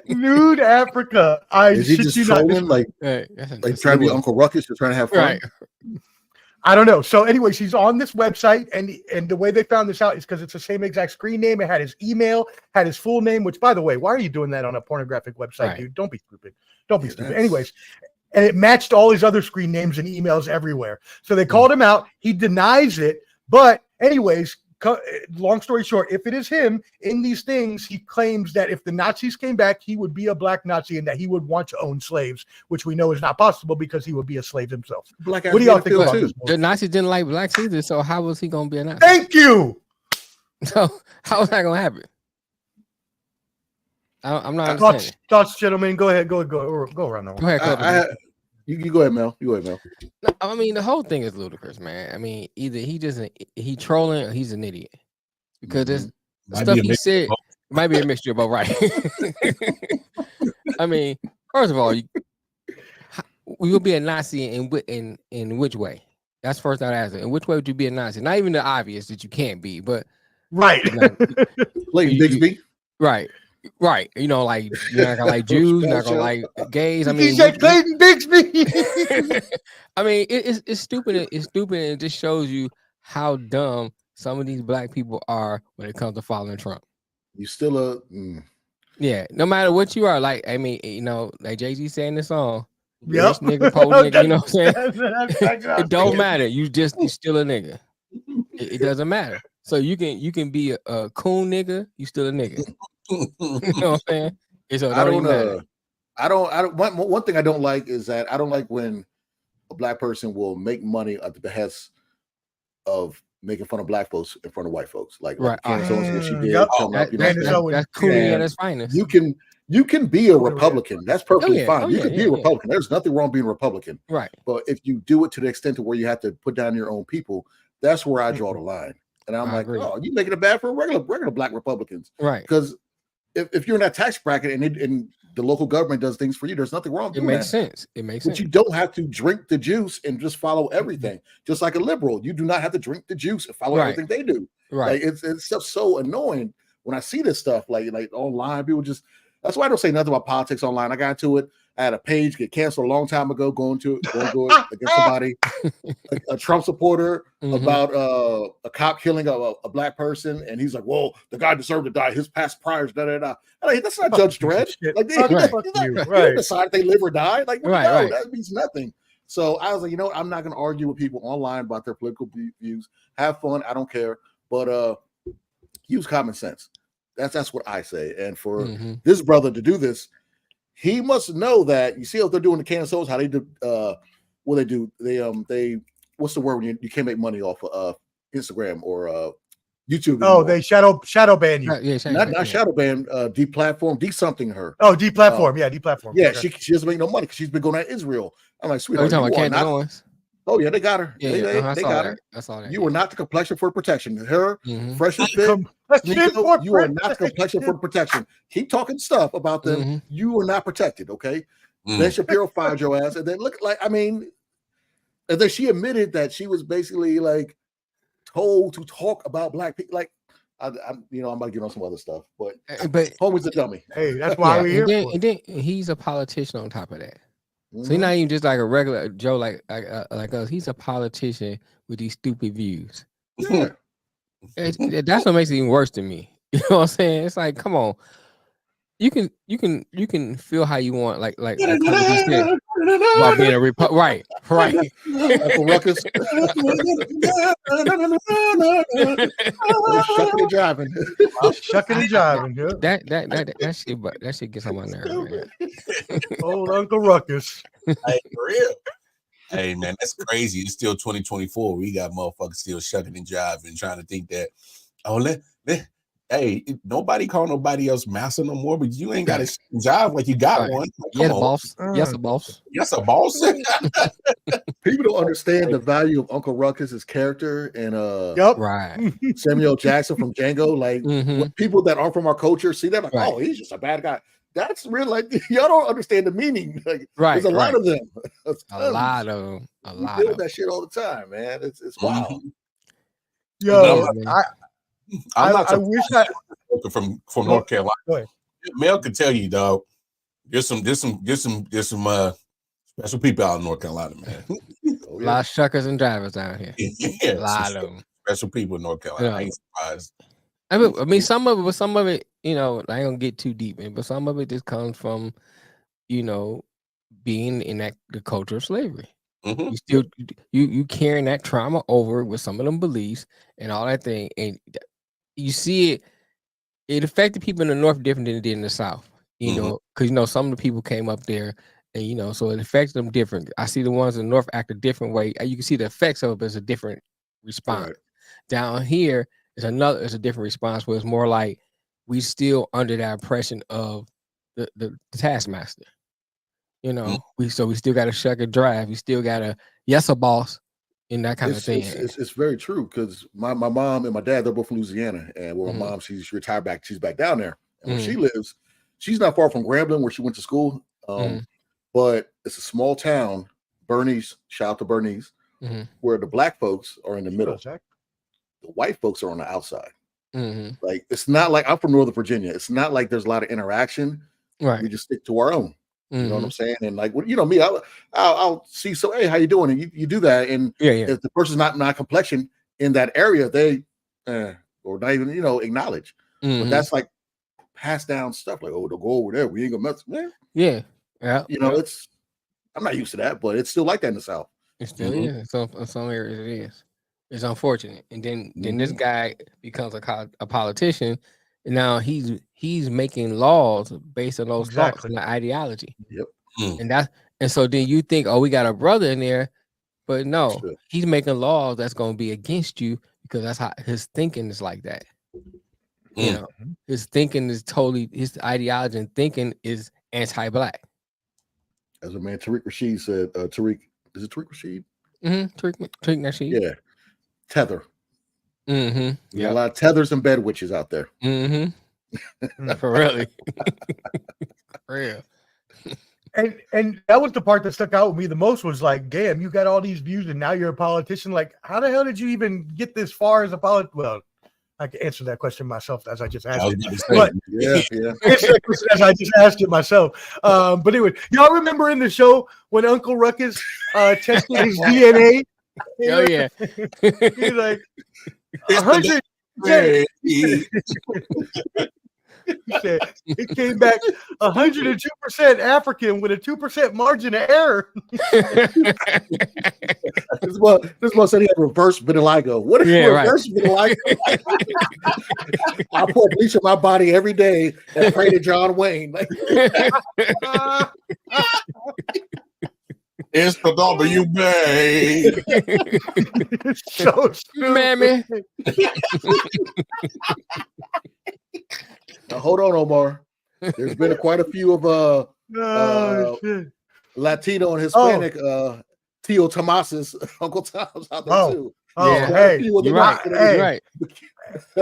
Nude Africa. Is he just trolling, like trying to be Uncle Ruckus, just trying to have fun? Right. I don't know. So, anyways, he's on this website, and the way they found this out is because it's the same exact screen name. It had his email, had his full name. Which, by the way, why are you doing that on a pornographic website, dude? Don't be stupid. Don't be stupid. Anyways, and it matched all his other screen names and emails everywhere. So they called him out. He denies it. But anyways, long story short, if it is him in these things, he claims that if the Nazis came back, he would be a black Nazi and that he would want to own slaves, which we know is not possible because he would be a slave himself. What do y'all think about this? The Nazis didn't like blacks either, so how was he going to be a Nazi? Thank you. So how is that going to happen? I'm not understanding. Thoughts, gentlemen. Go ahead. Go around. Go ahead. You go ahead, Mel. No, I mean, the whole thing is ludicrous, man. I mean, either he trolling or he's an idiot because there's stuff he said might be a mixture, but right. I mean, first of all, you will be a Nazi in which way? That's first I'd ask. In which way would you be a Nazi? Not even the obvious that you can't be, but right. Like Bigsby. Right. Right, you know, like you're not gonna like Jews, you're not gonna like gays. I mean, he said Clayton Bigsby. I mean, it's stupid. It's stupid, and it just shows you how dumb some of these black people are when it comes to following Trump. You still yeah. No matter what you are, like I mean, you know, like Jay-Z saying this song. Yep. Nigga, po nigga, you know what I'm saying? It don't matter. You still a nigga. It doesn't matter. So you can be a coon nigga. You still a nigga. You know what I'm saying? So I don't. One thing I don't like is that I don't like when a black person will make money at the behest of making fun of black folks in front of white folks. Like right. What she did. Yep. That's cool at its finest. You can be a Republican. That's perfectly fine. You can be a Republican. There's nothing wrong being a Republican. Right. But if you do it to the extent to where you have to put down your own people, that's where I draw the line. And I'm like, oh, you making it bad for regular black Republicans. Right. Because if you're in that tax bracket and the local government does things for you, there's nothing wring with it. Makes sense. It makes sense. But you don't have to drink the juice and just follow everything. Just like a liberal, you do not have to drink the juice and follow everything they do. Right. Like, it's just so annoying when I see this stuff like online. People just, that's why I don't say nothing about politics online. I got into it. I had a page get canceled a long time ago going to it against somebody, a Trump supporter about a cop killing a black person, and he's like, "Well, the guy deserved to die. His past priors, da da da." Like, that's not Judge Dredd. Like, they decide if they live or die. Like, that means nothing. So I was like, I'm not going to argue with people online about their political views. Have fun. I don't care, but use common sense. That's what I say. And for this brother to do this, he must know that. You see what they're doing to Canelo, how they do what they do. They what's the word when you can't make money off of Instagram or YouTube anymore. They shadow ban you. Not shadow ban, deplatform, de-something her. Oh, deplatform, deplatform. Yeah, okay. She doesn't make no money because she's been going to Israel. I'm like, sweetheart, you talking about oh yeah, they got her. Yeah, they got her. I saw that. You were not the complexion for protection. Her fresh and fit. Nico, you are not the complexion for protection. Keep talking stuff about them. You are not protected. Okay. Ben Shapiro fired your ass, and then look like and then she admitted that she was basically like told to talk about black people. Like I'm about to get on some other stuff, but homie's a dummy. Hey, that's why we're here. And then he's a politician on top of that. So he's not even just like a regular Joe like us. He's a politician with these stupid views. Yeah. That's what makes it even worse to me. You know what I'm saying? It's like, come on. you can feel how you want, like Coach G said about being a right. Uncle Ruckus. Shucking and driving. Shucking and jiving. Yeah. That shit gets on my nerves, man. Old Uncle Ruckus. Hey, for real. Hey man, that's crazy. It's still 2024. We got motherfuckers still shucking and jiving, trying to think that hey, nobody call nobody else master no more, but you ain't got to jive like you got Right. one. Like, Yes, come on. boss. Yes, a boss. Yes, a boss. People don't understand the value of Uncle Ruckus's character and Yep. Right. Samuel Jackson from Django. Like when people that aren't from our culture see that, like, Right. oh, he's just a bad guy. That's real. Like y'all don't understand the meaning. Like, Right. there's a lot of them. A lot of them. We deal with that shit all the time, man. It's wild. Yo, I'm not I wish I from North Carolina. Go ahead. Mel can tell you, dog. There's some special people out in North Carolina, man. Oh, A lot of shuckers and drivers out here. Yeah, A lot of them. special people in North Carolina. Yeah. I ain't surprised. I mean, some of it, I ain't gonna get too deep in, but some of it just comes from, being in the culture of slavery. Mm-hmm. You still you carrying that trauma over with some of them beliefs and all that thing, and you see it affected people in the North different than it did in the South. Because some of the people came up there, and so it affected them different. I see the ones in the North act a different way. You can see the effects of it, but it's a different response. Right. Down here, it's a different response where it's more like we still under that oppression of the taskmaster. We still got to shuck and drive. We still got to a boss, and that kind of thing. It's very true because my mom and my dad, they're both from Louisiana, and my mom, she's retired back. She's back down there, and where she lives, she's not far from Grambling, where she went to school. But it's a small town, Bernice. Shout out to Bernice, where the black folks are in the middle. The white folks are on the outside. Like it's not like I'm from Northern Virginia. It's not like there's a lot of interaction. Right. We just stick to our own. You know what I'm saying? And like, me, I'll see. So, hey, how you doing? And you do that. And if the person's not my complexion in that area, they or not even acknowledge. But that's like passed down stuff. Like, oh, they'll go over there. We ain't gonna mess, man. Yeah. It's I'm not used to that, but it's still like that in the South. It still is. So in some areas it is. It's unfortunate. And then this guy becomes a politician. And now he's making laws based on those thoughts and the ideology. Yep. And so then you think, oh, we got a brother in there, but no, he's making laws that's going to be against you because that's how his thinking is like that. His thinking is his ideology and thinking is anti-black. As a man, Tyreek Rashid said, Tyreek, is it Tyreek Rashid? Tyreek Rashid. Yeah. Tether. Yeah, a lot of tethers and bed witches out there. For really. For real. And that was the part that stuck out with me the most was like, damn, you got all these views and now you're a politician. Like, how the hell did you even get this far as a politician? Well, I can answer that question myself as I just asked it. But as I just asked it myself. But anyway, y'all remember in the show when Uncle Ruckus tested his DNA? Oh yeah. He's like 100. He said it came back 102% African with a 2% margin of error. This one said he had reverse vitiligo. What is reverse vitiligo? I pour bleach on my body every day and pray to John Wayne. It's the W, babe. So Mammy. Now, hold on, Omar. There's been quite a few of Latino and Hispanic Tio Tomas's Uncle Tom's out there too. Hey, you're right.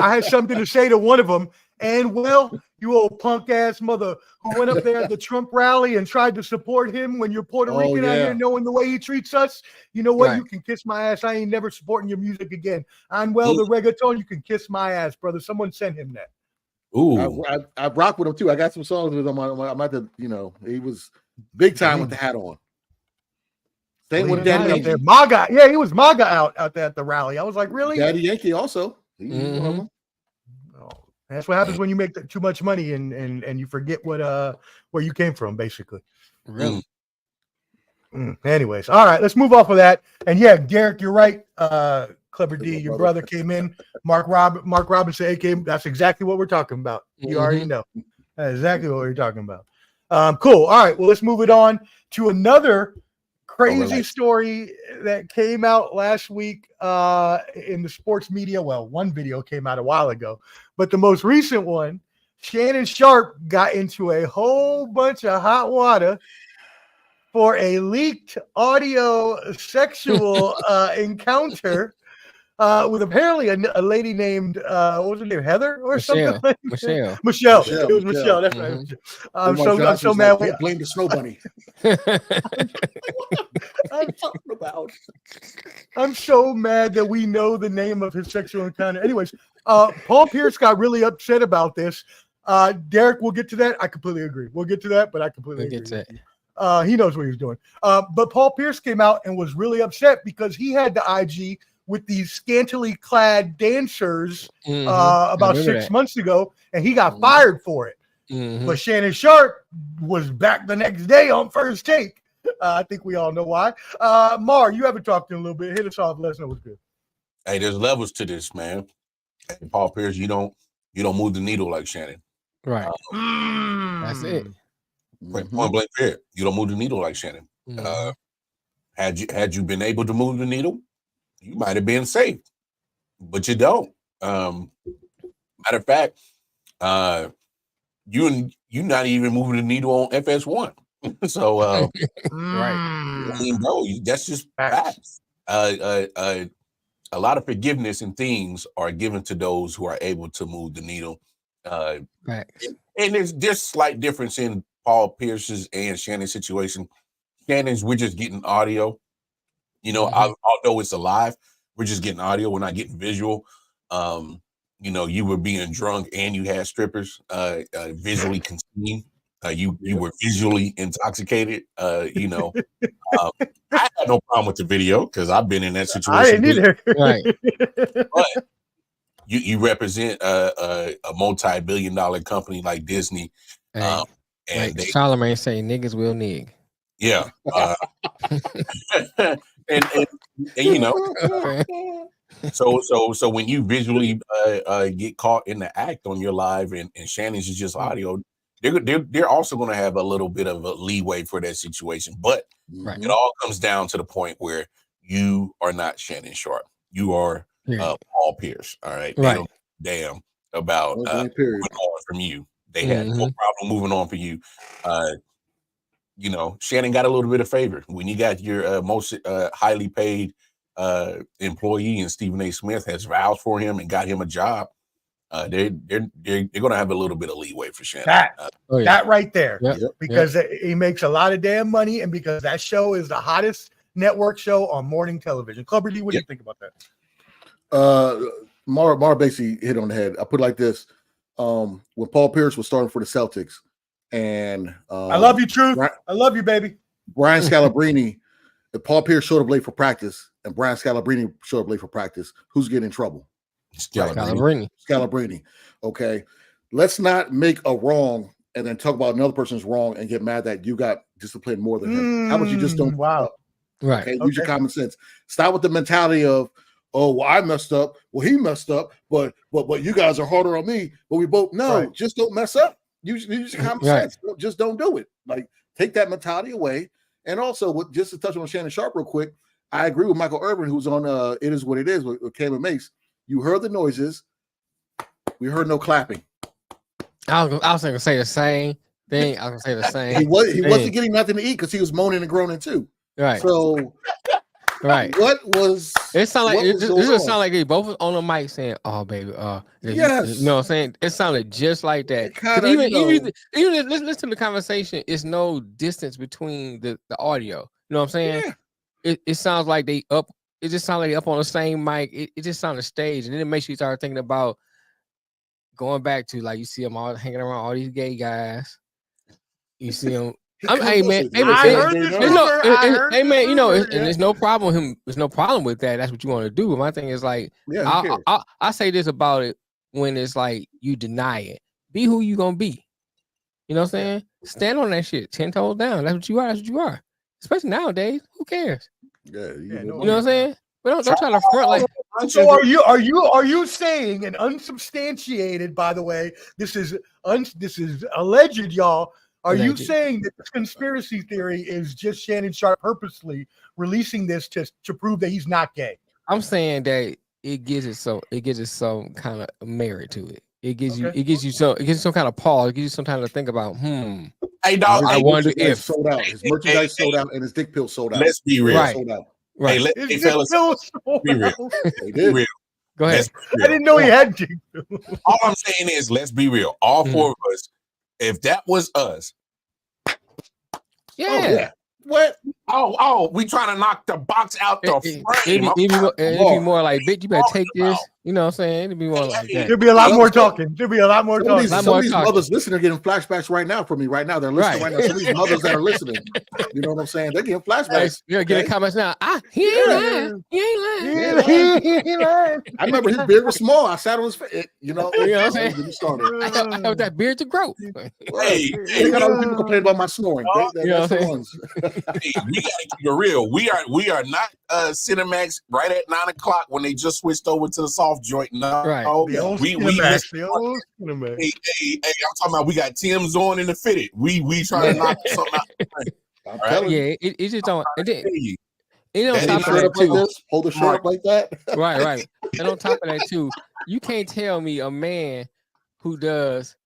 I had something to say to one of them. And well, you old punk ass mother who went up there at the Trump rally and tried to support him when you're Puerto Rican out here knowing the way he treats us. You know what? You can kiss my ass. I ain't never supporting your music again. I'm the reggaeton. You can kiss my ass, brother. Someone sent him that. Ooh, I rock with him too. I got some songs with him. I'm at the, he was big time with the hat on. Same with Daddy Yankee. MAGA, yeah, he was MAGA out there at the rally. I was like, really? Daddy Yankee also. He's one of them. That's what happens when you make too much money and you forget where you came from, basically. Really? Anyways, all right, let's move off of that. And yeah, Derek, you're right. Clever D, your brother came in. Mark Robinson, aka, that's exactly what we're talking about. You already know. That's exactly what we're talking about. Cool. All right, well, let's move it on to another crazy story that came out last week in the sports media. Well, one video came out a while ago, but the most recent one, Shannon Sharpe got into a whole bunch of hot water for a leaked audio sexual encounter with apparently a lady named what was her name, Heather or Michelle. something? Michelle. It was Michelle. That's right. I'm so mad. Don't blame the snow bunny. I'm talking about. I'm so mad that we know the name of his sexual encounter. Anyways, Paul Pierce got really upset about this. Derek, we'll get to that. I completely agree. We'll get to that, but I completely agree. Get to it. He knows what he's doing. But Paul Pierce came out and was really upset because he had the IG with these scantily clad dancers about 6 months ago, and he got fired for it. But Shannon Sharpe was back the next day on First Take. I think we all know why. Mar, you haven't talked in a little bit. Hit us off. Let us know what's good. Hey, there's levels to this, man. And Paul Pierce, you don't move the needle like Shannon. Right. That's it. Point blank fair. You don't move the needle like Shannon. Had you been able to move the needle, you might have been safe, but you don't. Matter of fact, you're not even moving the needle on FS1. So, Right. I mean, bro, that's just facts. A lot of forgiveness and things are given to those who are able to move the needle. Facts. And there's slight difference in Paul Pierce's and Shannon's situation. Shannon's, we're just getting audio. Although it's alive, we're just getting audio. We're not getting visual. You were being drunk and you had strippers visually consumed. You were visually intoxicated. I had no problem with the video because I've been in that situation. I didn't either. Right. But you represent a multi-billion-dollar company like Disney. Hey, and like Charlemagne say, niggas will nig. Yeah. So when you visually get caught in the act on your live and Shannon's is just audio, they're also going to have a little bit of a leeway for that situation. But it all comes down to the point where you are not Shannon Sharpe. You are Paul Pierce. All right. They don't damn about moving on from you. They had no problem moving on for you. Shannon got a little bit of favor when you got your most highly paid employee, and Stephen A. Smith has vouched for him and got him a job. They're going to have a little bit of leeway for Shannon. That right there, because Yep. he makes a lot of damn money, and because that show is the hottest network show on morning television. Clubber D, what do you think about that? Mar basically hit on the head. I put it like this: when Paul Pierce was starting for the Celtics, and I love you, Truth. I love you, baby. Brian Scalabrine. If Paul Pierce showed up late for practice, and Brian Scalabrine showed up late for practice, who's getting in trouble? Scalabrine. Okay, let's not make a wrong and then talk about another person's wrong and get mad that you got disciplined more than him. How about you just don't? Wow. Right. Okay, use your common sense. Stop with the mentality of, oh, well, I messed up. Well, he messed up, but you guys are harder on me. But we both just don't mess up. Use your common sense. Just don't do it. Like, take that mentality away. And also, just to touch on Shannon Sharpe real quick, I agree with Michael Irvin, who's on It Is What It Is with Cam and Mace. You heard the noises. We heard no clapping. I was going to say the same thing. I was going to say the same. He wasn't getting nothing to eat because he was moaning and groaning too. Right. So, what was? It sounded like it just sounded like they both was on the mic saying, "Oh, baby, yes." You know what I'm saying? It sounded just like that. Kinda, even if listen to the conversation, it's no distance between the audio. You know what I'm saying? Yeah. It sounds like they up. It just sounded like they up on the same mic. It just sounded staged, and then it makes you start thinking about going back to, like, you see them all hanging around all these gay guys. You see them. Hey man, and there's no problem with him. There's no problem with that. That's what you want to do. But my thing is, like, I say this about it when it's like you deny it. Be who you gonna be. You know what I'm saying? Stand on that shit, 10 toes down. That's what you are. That's what you are. Especially nowadays. Who cares? Yeah, Yeah, You know what I'm saying? But don't try to front like. So are you saying, and unsubstantiated, by the way, this is alleged, y'all. Are you Alleged. saying that this conspiracy theory is just Shannon Sharp purposely releasing this to prove that he's not gay? I'm saying that it gives it some kind of merit to it. It gives you some kind of pause. It gives you some time to think about. Hey, dog. I wonder if sold out. His merchandise sold out, and his dick pill sold out. Let's be real. Right. Sold out. Right. Hey, fellas, be real. They Be did. real. Go ahead. Let's be real. I didn't know he had to. All I'm saying is, let's be real. All four of us, if that was us, Yeah. What? We trying to knock the box out the frame. It'd be more like, bitch, you better take this. You know what I'm saying? It'd be more like that. There'll be a lot more talking. There'll be a lot more talking. Some of these mothers listening are getting flashbacks right now from me right now. They're listening right now. Some of these mothers that are listening, you know what I'm saying? They're getting flashbacks. You're getting comments now. He ain't lying. He ain't lying. I remember his beard was small. I sat on his face. You know what I'm saying? I I helped that beard to grow. Hey, got all people complaining about my snoring. You know what I'm saying? Ones. Hey, we gotta keep it real. We are not Cinemax right at 9 o'clock when they just switched over to the soft joint. No, Right. The old we Cinemax, the old Cinemax. Hey, I'm talking about we got Tim's on in the fitted. We trying to knock something out. Right? Yeah, it just don't. It don't That top ain't of that Like too. this, hold the shirt up like that. Right. And on top of that too, you can't tell me a man who does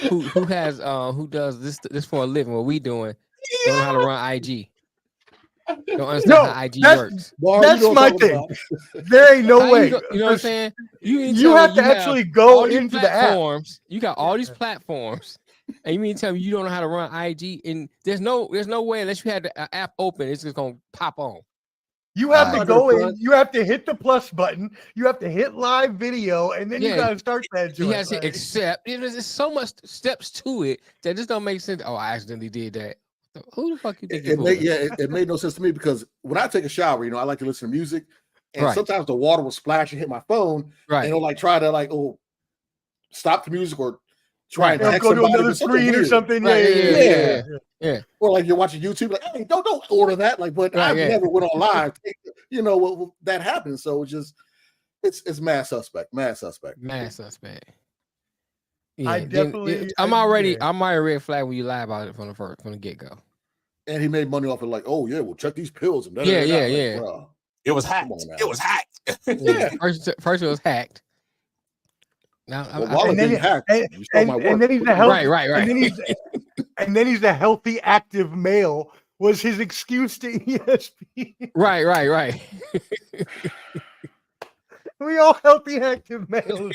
this for a living. What we doing? Don't know how to run IG. Don't understand how IG works. That's my thing. There ain't no way. You know what I'm saying? You have to actually go into the app. You got all these platforms, and you mean to tell me you don't know how to run IG? And there's no way unless you had the app open, it's just gonna pop on. You have to go in. You have to hit the plus button. You have to hit live video, and then you gotta start that. You have to accept. There's so much steps to it that just don't make sense. Oh, I accidentally did that. Who the fuck you think? It made no sense to me because when I take a shower, I like to listen to music, and sometimes the water will splash and hit my phone, and it'll try to stop the music or try and text go to somebody another screen or something. Yeah. Or like you're watching YouTube, like, hey, don't order that. But I never went on live. That happened. So it's mad suspect. Yeah, I I'm already red flag when you lie about it from the get go. And he made money off it, like, oh yeah, well check these pills. And It was hacked. It was hacked. Yeah. First it was hacked. Now and then he's a healthy, right. And then he's a healthy, active male. Was his excuse to ESPN? Right. We all healthy, active males.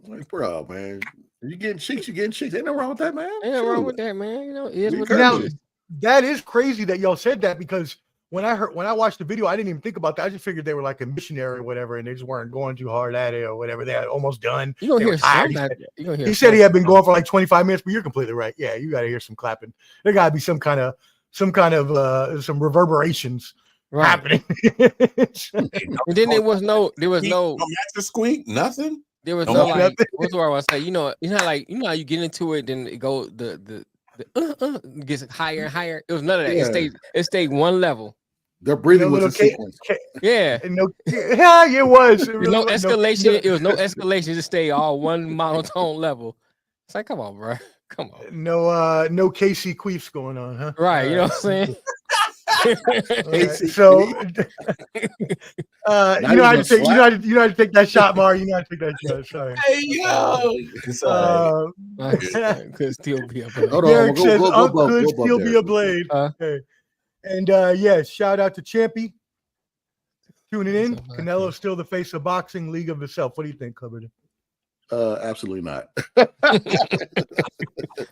Like, bro, man, you getting chicks? Ain't nothing wrong with that, man. Ain't nothing wrong with that, man. Now, that is crazy that y'all said that, because when I watched the video, I didn't even think about that. I just figured they were like a missionary or whatever, and they just weren't going too hard at it or whatever. They had almost done. You gonna hear some. He said he had been going for like 25 minutes, but you're completely right. Yeah, you got to hear some clapping. There got to be some kind of some reverberations happening. And then there was no master squeak, nothing. There was no like. What's what I want to say? You know how you get into it, then it go the gets higher and higher. It was none of that. Yeah. It stayed one level. Their breathing was a sequence. Yeah. It was. There was no escalation. It was no escalation. It just stayed all one monotone level. It's like, come on, bro. Come on. No KC queefs going on, huh? Right. You know what I'm saying? Right. So you know how to take that shot, Mar. You know how to take that shot. Sorry. Hey yo. Could still be a blade. Derek says could still be a blade. Okay. And shout out to Champy tuning in. Canelo's still the face of boxing, league of itself. What do you think, Coverdon? Absolutely not.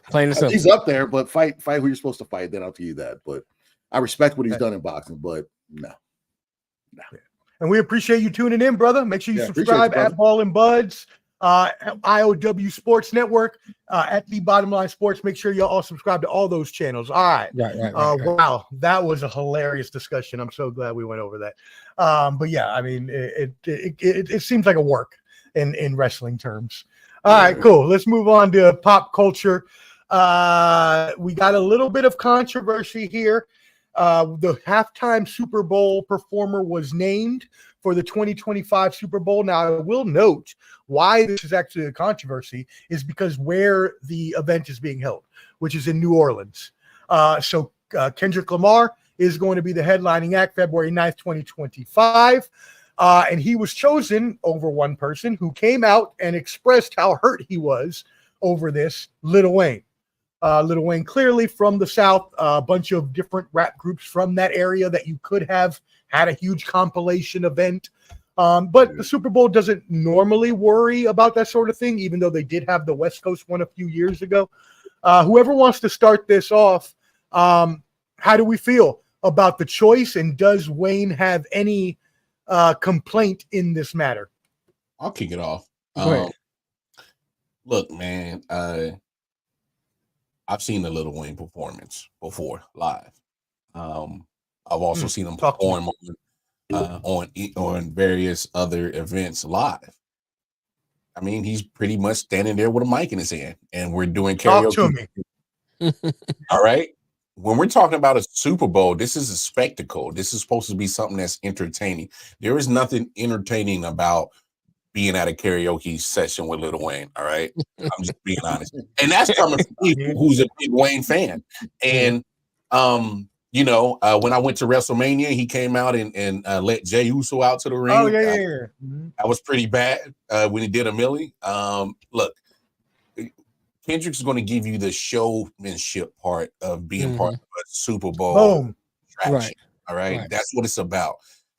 Plain and simple. He's up there, but fight who you're supposed to fight. Then I'll tell you that. But I respect what he's done in boxing, but no. And we appreciate you tuning in, brother. Make sure you subscribe at Ball and Buds, I.O.W. Sports Network, at The Bottom Line Sports. Make sure you all subscribe to all those channels. All right. Right. Wow, that was a hilarious discussion. I'm so glad we went over that. But yeah, I mean, it seems like a work. in wrestling terms. All right, cool. Let's move on to pop culture. We got a little bit of controversy here. The halftime Super Bowl performer was named for the 2025 Super Bowl. Now, I will note why this is actually a controversy is because where the event is being held, which is in New Orleans. So Kendrick Lamar is going to be the headlining act February 9th, 2025. And he was chosen over one person who came out and expressed how hurt he was over this, Lil Wayne. Lil Wayne, clearly from the South, a bunch of different rap groups from that area that you could have had a huge compilation event. But the Super Bowl doesn't normally worry about that sort of thing, even though they did have the West Coast one a few years ago. Whoever wants to start this off, how do we feel about the choice? And does Wayne have any complaint in this matter? I'll kick it off. Look, man, I've seen the Lil Wayne performance before live. I've also seen him perform on various other events live. I mean, he's pretty much standing there with a mic in his hand, and we're doing karaoke. Talk to me. All right. When we're talking about a Super Bowl, this is a spectacle. This is supposed to be something that's entertaining. There is nothing entertaining about being at a karaoke session with Lil Wayne. All right. I'm just being honest. And that's coming from me, who's a big Wayne fan. And, you know, when I went to WrestleMania, he came out and let Jey Uso out to the ring. Oh, yeah. That was pretty bad when he did a millie. Look, Kendrick's going to give you the showmanship part of being part of a Super Bowl. Boom. Right. All right. That's what it's about.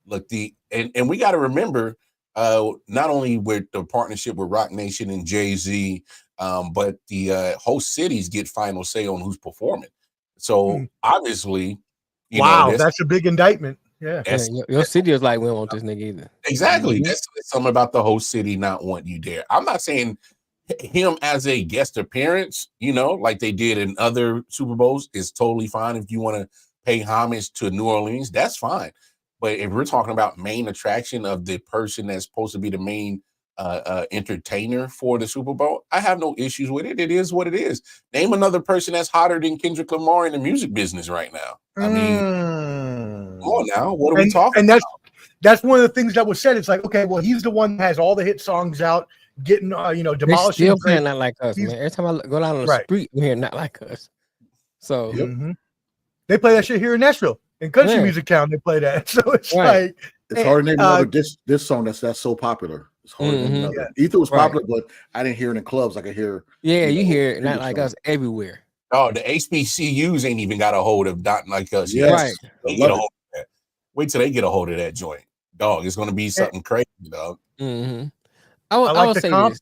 Look, and we got to remember, not only with the partnership with Rock Nation and Jay-Z, but the host cities get final say on who's performing. So obviously, you know, that's a big indictment. Yeah. Your city is like, we don't want this nigga either. Exactly. That's something about the host city not wanting you there. I'm not saying him as a guest appearance, you know, like they did in other Super Bowls, is totally fine. If you want to pay homage to New Orleans, that's fine. But if we're talking about main attraction of the person that's supposed to be the main entertainer for the Super Bowl, I have no issues with it. It is what it is. Name another person that's hotter than Kendrick Lamar in the music business right now. I mean, come on now. What are we talking about? That's one of the things that was said. It's like, okay, well, he's the one that has all the hit songs out, getting, demolishing. They still playing Not Like Us, man. Every time I go down on the street, we hear Not Like Us. So they play that shit here in Nashville. In Country Music Town, they play that. So it's like, it's hard to name another this song that's so popular. It's hard to name another. Ether was popular, but I didn't hear it in clubs like I hear. Yeah, you hear it Not Like Us everywhere. Oh, the HBCUs ain't even got a hold of Not Like Us. Yes. They get a hold of that. Wait till they get a hold of that joint. Dog, it's going to be something crazy, dog. I would say this.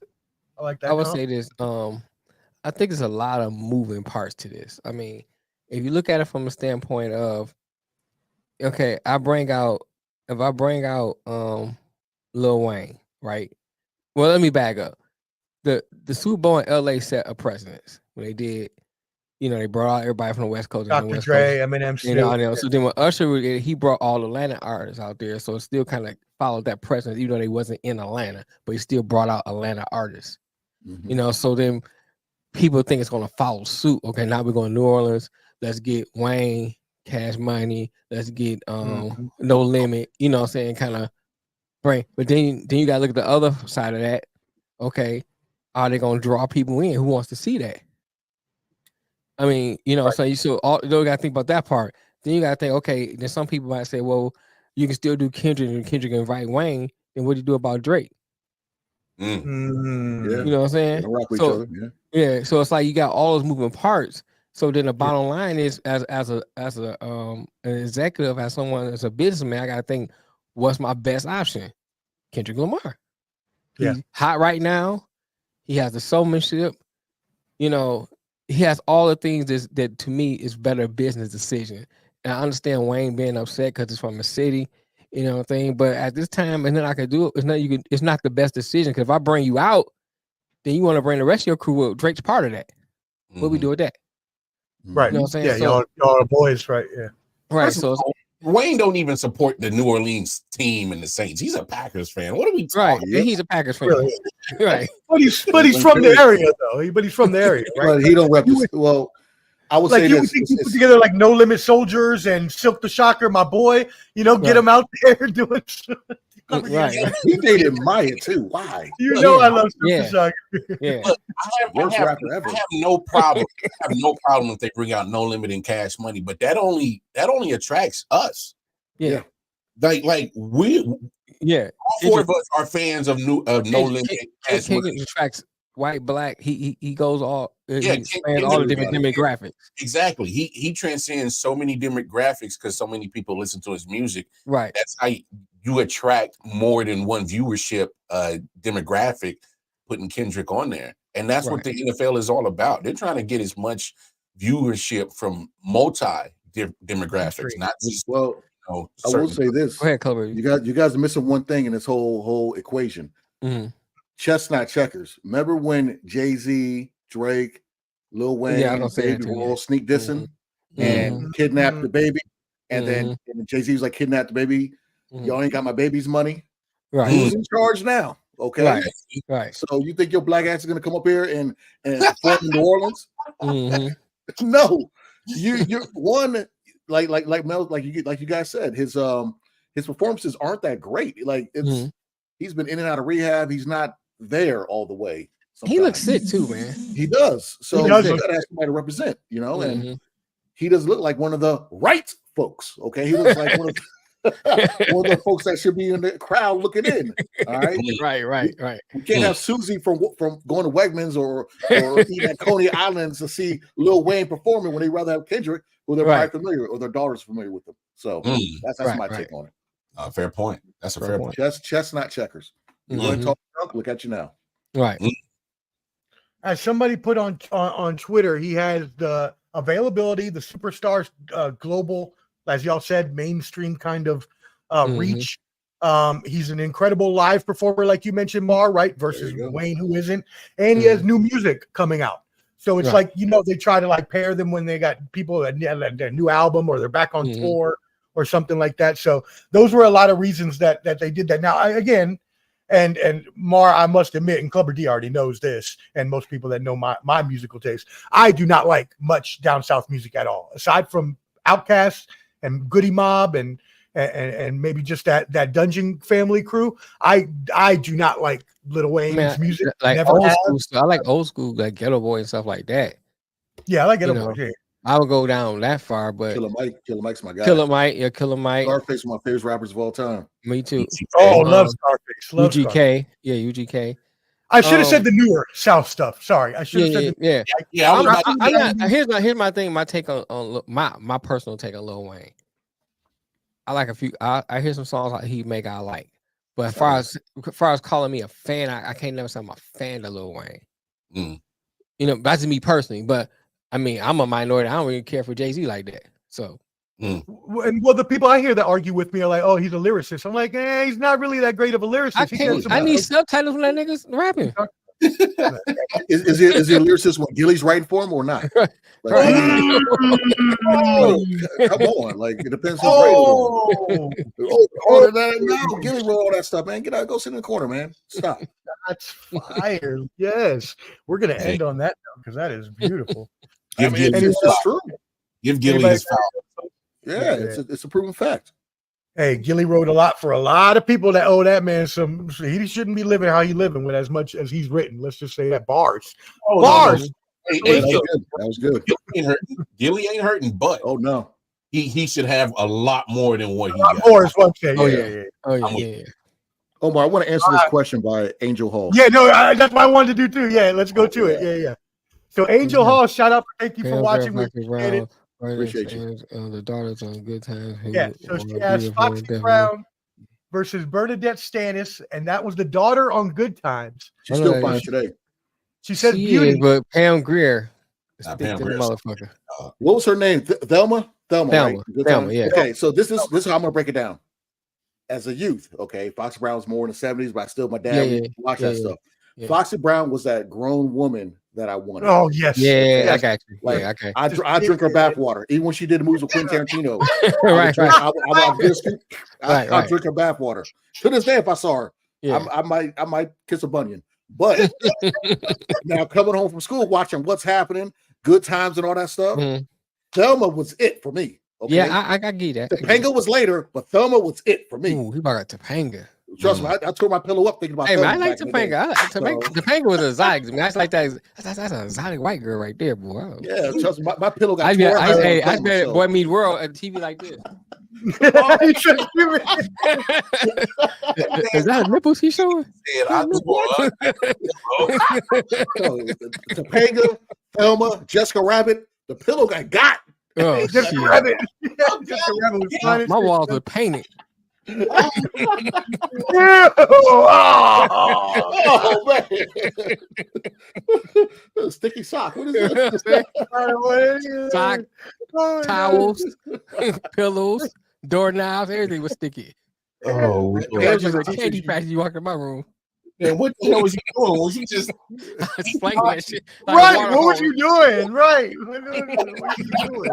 I like that. I would say this. I think there's a lot of moving parts to this. I mean, if you look at it from a standpoint of, okay, if I bring out Lil Wayne, right? Well, let me back up. The Super Bowl in LA set a precedence when they did. You know, they brought out everybody from the West Coast. Dr. Dre, Eminem, So then when Usher, he brought all Atlanta artists out there. So it still kind of followed that precedent, even though they wasn't in Atlanta, but he still brought out Atlanta artists. You know, so then people think it's going to follow suit. Okay, now we're going to New Orleans. Let's get Wayne, Cash Money. Let's get No Limit. You know what I'm saying? Kind of bring. But then you got to look at the other side of that. Okay, are they going to draw people in? Who wants to see that? I mean, you know, so you got to think about that part. Then you got to think, okay, then some people might say, well, you can still do Kendrick and Kendrick invite Wayne. Then what do you do about Drake? You know what I'm saying? Rock with each other. Yeah. So it's like you got all those moving parts. So then the bottom line is, as an executive, as someone as a businessman, I got to think, what's my best option? Kendrick Lamar. He's hot right now. He has the showmanship. You know, he has all the things that to me is better business decision. And I understand Wayne being upset because it's from a city, you know what I'm saying? But at this time, and then I can do it. It's not the best decision, because if I bring you out, then you want to bring the rest of your crew. Well, Drake's part of that. What we do with that? Right. You know what I'm saying? Yeah, y'all are boys, right? Yeah. Right. So Wayne don't even support the New Orleans team and the Saints. He's a Packers fan. What are we Right. talking? Yeah, he's a Packers fan. Really? Right. But he's from the area though. But he's from the area, right? But he don't represent. Well, I would Like say you would this. think you put together like No Limit Soldiers and Silk the Shocker, my boy. You know, get him out there doing. Right. He dated Maya too. Why? You know, I love Silk Yeah. the Shocker. Yeah. Look, Worst rapper ever. I have no problem. I have no problem if they bring out No Limit and Cash Money, but that only attracts us. Yeah. Like we Yeah. all four of us are fans of No Limit and Cash Money. attracts white, black. He goes all he Kendrick spans all the different demographics. Exactly. He transcends so many demographics because so many people listen to his music. Right. That's how you attract more than one viewership demographic, putting Kendrick on there. And that's what the NFL is all about. They're trying to get as much viewership from demographics, not just I will say this. Go ahead, Clover. You guys are missing one thing in this whole equation. Mm-hmm. Chestnut checkers. Remember when Jay-Z, Drake, Lil Wayne, Baby were all sneak dissing and kidnapped the baby, and then Jay-Z was like, kidnapped the baby. Y'all ain't got my baby's money. Right. Who's in charge now? Okay. Right. So you think your black ass is gonna come up here and perform in New Orleans? No. You're one like Mel, like you guys said, his performances aren't that great. Like he's been in and out of rehab. He's not there all the way. Sometimes. He looks sick too, man. He does. So you gotta have somebody to represent, you know, and he doesn't look like one of the right folks. Okay. He looks like one of the folks that should be in the crowd looking in. All right. Right. We can't have Susie from going to Wegmans or eating at Coney Islands to see Lil Wayne performing when they rather have Kendrick, who they're probably familiar or their daughter's familiar with them. So that's my take on it. Fair point. That's a fair point. Chestnut checkers. You want to talk junk? Look at you now. Right. As somebody put on Twitter, he has the availability, the superstars, global, as y'all said, mainstream kind of reach. He's an incredible live performer, like you mentioned, Mar, right? Versus Wayne, who isn't. And he has new music coming out. So it's like, you know, they try to like pair them when they got people that their new album or they're back on tour or something like that. So those were a lot of reasons that they did that. Now, and Mar, I must admit, and Clubber D already knows this, and most people that know my musical taste, I do not like much down south music at all. Aside from Outkast and Goody Mob and maybe just that Dungeon Family crew, I do not like Lil Wayne's music. Like old school stuff. I like old school, like Ghetto Boy and stuff like that. Yeah, I like Ghetto Boy. Yeah. I would go down that far, but Killer Mike's my guy. Killer Mike. Scarface, one of my favorite rappers of all time. Me too. Oh, love Scarface. Love UGK. Scarface. Yeah, UGK. I should have said the newer South stuff. Sorry, I should have said. Here's my thing. My take on my personal take on Lil Wayne. I like a few. I hear some songs like he make I like, but as far as calling me a fan, I can't never say I'm a fan of Lil Wayne. You know, that's me personally. But I mean, I'm a minority. I don't really care for Jay-Z like that. So. And well, the people I hear that argue with me are like, "Oh, he's a lyricist." I'm like, he's not really that great of a lyricist. I need subtitles when that nigga's rapping. Is he a lyricist when Gilly's writing for him or not? Like, come on, like it depends who's writing. No, Gilly wrote all that stuff, man. Get out, go sit in the corner, man. Stop. That's fire. Yes, we're gonna end on that note because that is beautiful. It's true. Give Gilly his foul. Yeah, it's a proven fact. Hey, Gilly wrote a lot for a lot of people that owe that man some. He shouldn't be living how he's living with as much as he's written. Let's just say that bars. That was good. Gilly ain't hurting, but he should have a lot more than what he got. More is one thing. Omar, I want to answer this question by Angel Hall. Yeah, no, that's what I wanted to do too. Yeah, let's go to it. Yeah. So Angel Hall, shout out, thank you for watching. Appreciate you. The daughters on Good Times. So she asked Foxy Brown versus Bernadette Stannis, and that was the daughter on Good Times. She's still fine today. She says beauty, but Pam Grier. Motherfucker. What was her name? Thelma. Right? Yeah. Okay, so this is how I'm gonna break it down. As a youth, okay, Foxy Brown was more in the 70s, but I still my dad watched that stuff. Yeah. Foxy Brown was that grown woman that I wanted. Oh yes, Yeah, I yes. got you. Like, Yeah, okay. I drink her bathwater, even when she did the moves with Quentin Tarantino. Right. I'll drink her bathwater. To this day, if I saw her, Yeah. I might kiss a bunion. But now coming home from school, watching What's Happening, Good Times, and all that stuff, Thelma was it for me. Okay? Yeah, I get that. Topanga was later, but Thelma was it for me. Ooh, he brought Topanga. Trust me, I tore my pillow up thinking about. Hey, Thelma man, I like back in the day. Topanga. Topanga was exotic. I mean, that's like that. That's an exotic white girl right there, boy. Oh. Yeah, trust me, my pillow got. I bet Boy Meets World at TV like this. Is that nipples he's showing? Topanga, Thelma, Jessica Rabbit. The pillow got. Oh, Jessica Rabbit. Jessica Rabbit was fine. My walls were painted. Oh man! Sticky sock. What is that? Sock, towels, pillows, doorknobs, everything was sticky. Oh, It was a candy patch. You walk in my room. man, what the hell was you doing? Was you just Slanging that shit. Right, what was you doing? Right. What were you doing?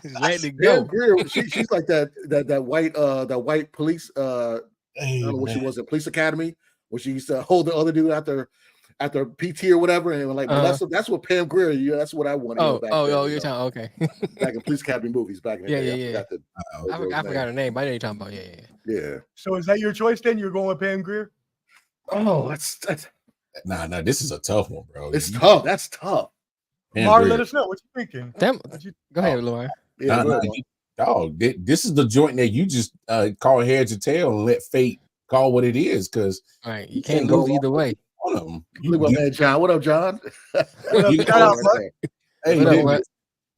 Just letting it go. She's like that white police. I don't know what she was at police academy, where she used to hold the other dude after PT or whatever, and like, well, that's what Pam Grier. Yeah, that's what I wanted. You're talking okay. Back in police academy movies, back in the day. I forgot her name, but I know you're talking about. Yeah. So is that your choice then? You're going with Pam Grier? Oh, that's nah. This is a tough one, bro. It's tough. That's tough. Lamar, let us know what you're thinking. Go ahead, Lamar. Dog, this is the joint that you just call heads or tail and let fate call what it is, because you can't go either way. What up, John? What up, John?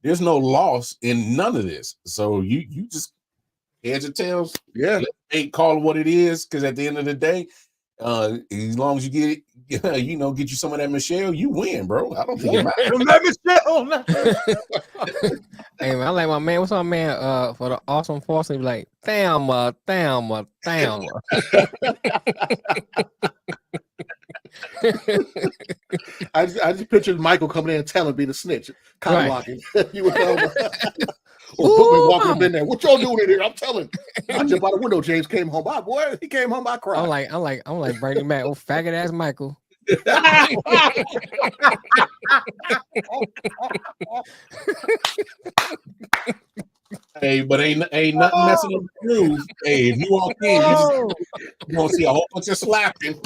There's no loss in none of this, so you just heads or tails. Yeah, let fate call what it is, because at the end of the day, as long as you get it, get you some of that Michelle, you win, bro. I don't think it matters. Hey man, I like my man. What's up, man? For the awesome force, he be like, Thelma. I just pictured Michael coming in and telling me to snitch, kind of walking. You would tell him. Or Bookman walking up in there. What y'all doing in here? I'm telling. I jumped out the window. James came home. Boy, he came home by crying. I'm like Bernie Mac. Oh, faggot ass Michael. Hey, but ain't nothing messing up the groove. Hey, if you walk in, you gonna see a whole bunch of slapping.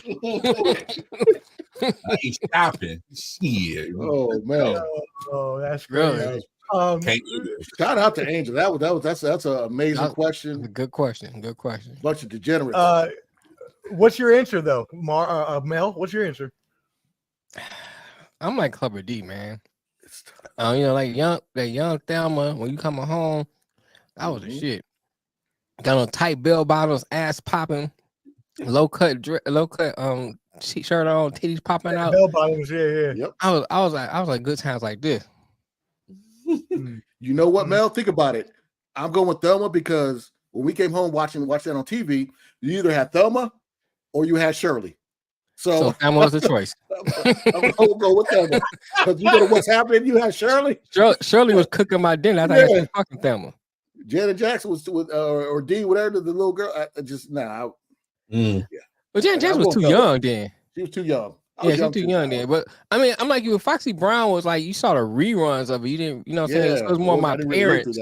I ain't stopping. Shit. Oh man. Oh, that's great. Shout out to Angel. That's an amazing question. Good question. Bunch of degenerates. What's your answer though, Mel? What's your answer? I'm like Clubber D, man. Like young Thelma. When you coming home, that was the shit. Got on tight bell bottoms, ass popping, low cut shirt on, titties popping out. Bell bottoms, yeah. Yep. I was like good times like this. You know what, Mel? Think about it. I'm going with Thelma because when we came home watching that on TV, you either had Thelma or you had Shirley. So Thelma was the choice. I'm gonna go with Thelma because you know what's happening. You had Shirley. Shirley was cooking my dinner. I thought I was fucking Thelma. Janet Jackson was with or D, whatever the little girl. But Janet Jackson was too young then. She was too young. She was too young then. But I mean, I'm like you. Foxy Brown was like you saw the reruns of it. You didn't, what I'm saying? It was more my parents.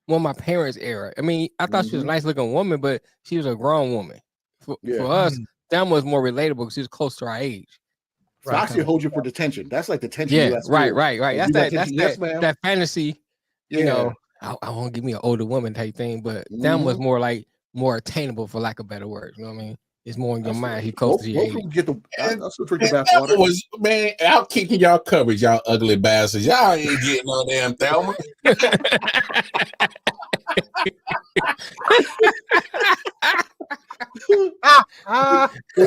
More my parents' era. I mean, I thought she was a nice looking woman, but she was a grown woman. For us, Thelma was more relatable because she was close to our age. Foxy holds you for detention. That's like detention. Yeah, right. That's that fantasy. Yeah. I won't give me an older woman type thing, but Thelma was more attainable, for lack of better words. You know what I mean? It's more in your mind. He close to your age. That was, man, out kicking y'all coverage, y'all ugly bastards. Y'all ain't getting no damn Thelma.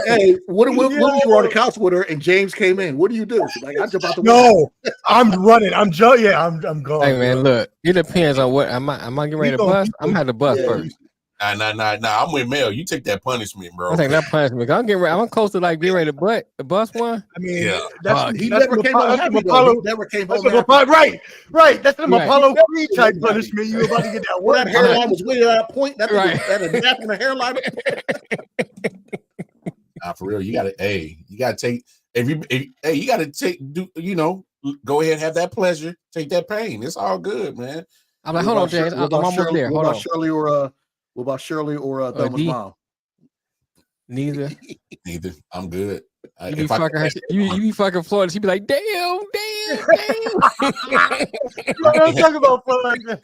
Hey, what if you were on the couch with her and James came in? What do you do? Like, I jump out the window. I'm running. I'm going. Hey man, look, it depends on what am I getting ready to bust? I'm gonna have to bust first. Nah. I'm with Mel. You take that punishment, bro. I'm taking that punishment. I'm close to like getting ready to bust one. I mean, Yeah. He that's never what came home that's happy, what though. Apollo. He never came That's home what happy. right. That's some Right. Apollo Creed type Happy. punishment. You about to get that Well, work. that hairline was way at that point. That Right. had a nap in the hairline. Nah, for real. You gotta take you gotta go ahead and have that pleasure. Take that pain. It's all good, man. I'm like, hold on, James. I'm almost there. Hold on. What about Shirley or Thelma's D? mom? Neither. I'm good. You be fucking her. You be fucking Florida. She be like, damn. Don't talk about fun like that.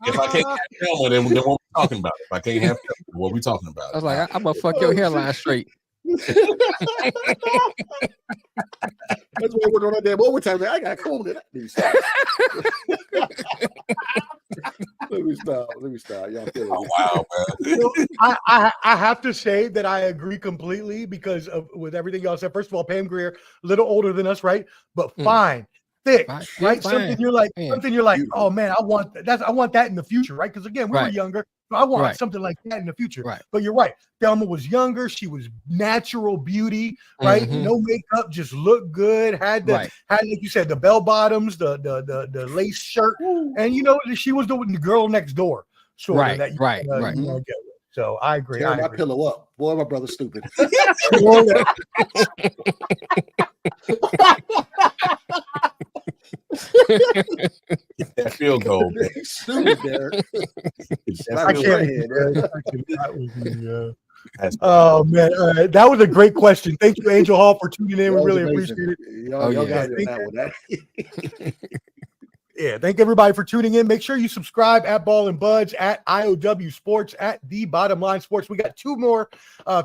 If I can't have Thelma, then what we talking about? If I can't have Thelma, what we talking about? I was like, I'm gonna fuck your hairline straight. That's why we're doing that damn overtime. I got to comb it. Let me stop. Y'all kidding me. Wow, man. I have to say that I agree completely because with everything y'all said. First of all, Pam Grier, a little older than us, right? But fine, thick, Fine. right? Fine. Something you're like, oh man, I want that in the future, right? Because again, we were younger. So I want something like that in the future. Right. But you're right. Thelma was younger. She was natural beauty, right? Mhm. No makeup, just looked good. Had like you said, the bell bottoms, the lace shirt, and she was the girl next door. Sort of that you wanna get with. So I agree. Tear my pillow up. Boy, my brother's stupid. That field goal, man. Stupid, Derek. I can't. Oh man, that was a great question. Thank you, Angel Hall, for tuning in. We really appreciate it. Y'all got that one. Yeah, thank everybody for tuning in. Make sure you subscribe at Ball and Buds, at I.O.W. Sports, at The Bottom Line Sports. We got two more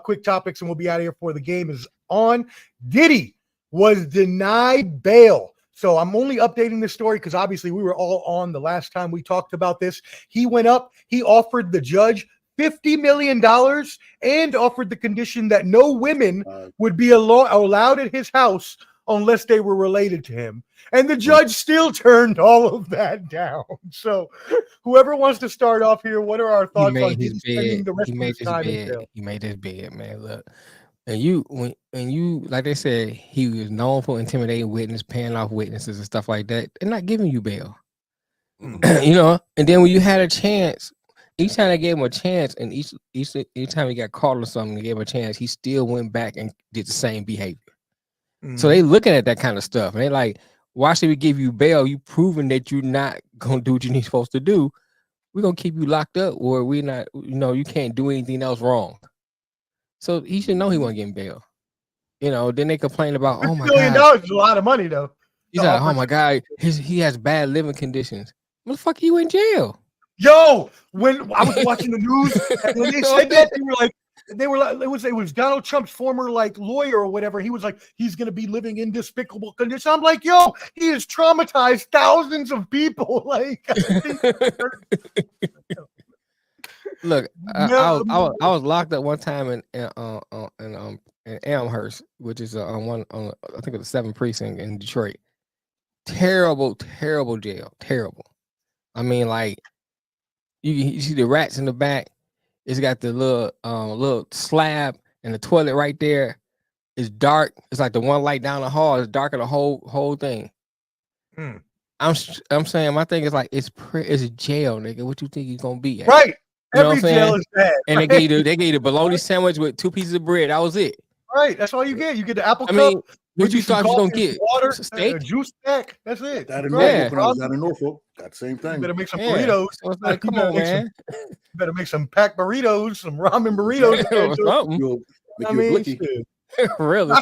quick topics, and we'll be out of here before the game is on. Diddy was denied bail. So I'm only updating this story because obviously we were all on the last time we talked about this. He went up, he offered the judge $50 million and offered the condition that no women would be allowed at his house unless they were related to him. And the judge still turned all of that down. So whoever wants to start off here, what are our thoughts on spending the rest of his time in jail? He made his bed, man. Look. And when like they said, he was known for intimidating witnesses, paying off witnesses and stuff like that, and not giving you bail. And then when you had a chance, each time they gave him a chance, and each time he got caught or something, they gave him a chance, he still went back and did the same behavior. So they looking at that kind of stuff, and they like, why should we give you bail? You proven that you're not gonna do what you're supposed to do. We're gonna keep you locked up, or we're not. You can't do anything else wrong. So he should know he wasn't getting bail. Then they complain about, oh my God. $1 million is a lot of money, though. He's like, oh my God, he has bad living conditions. Motherfucker, you in jail. Yo, when I was watching the news, and when they said that, they were like, it was Donald Trump's former lawyer or whatever. He was like, he's gonna be living in despicable conditions. I'm like, yo, he has traumatized thousands of people. Look, I was locked up one time in Elmhurst, which is I think it's the 7th precinct in Detroit. Terrible jail. Terrible. I mean, you see the rats in the back. It's got the little slab and the toilet right there. It's dark. It's like the one light down the hall is darker the whole thing. I'm saying my thing is it's a jail, nigga. What you think you're gonna be at? Right. You know Every jail is bad. And right? they gave you the bologna sandwich with 2 pieces of bread. That was it. Right. That's all you get. You get the apple cup. Mean, what you thought you was gonna get? Water, steak, juice pack. That's it. That in Norfolk, when I was down in Norfolk, got the same thing. You better make some burritos. So it's like, come on, man. You better make some packed burritos, some ramen burritos. Really?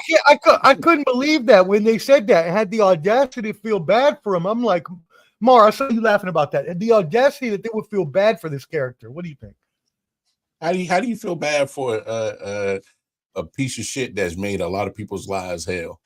I couldn't believe that when they said that. I had the audacity to feel bad for him. I'm like, Mar, I saw you laughing about that. The audacity that they would feel bad for this character. What do you think? How do you feel bad for a piece of shit that's made a lot of people's lives hell?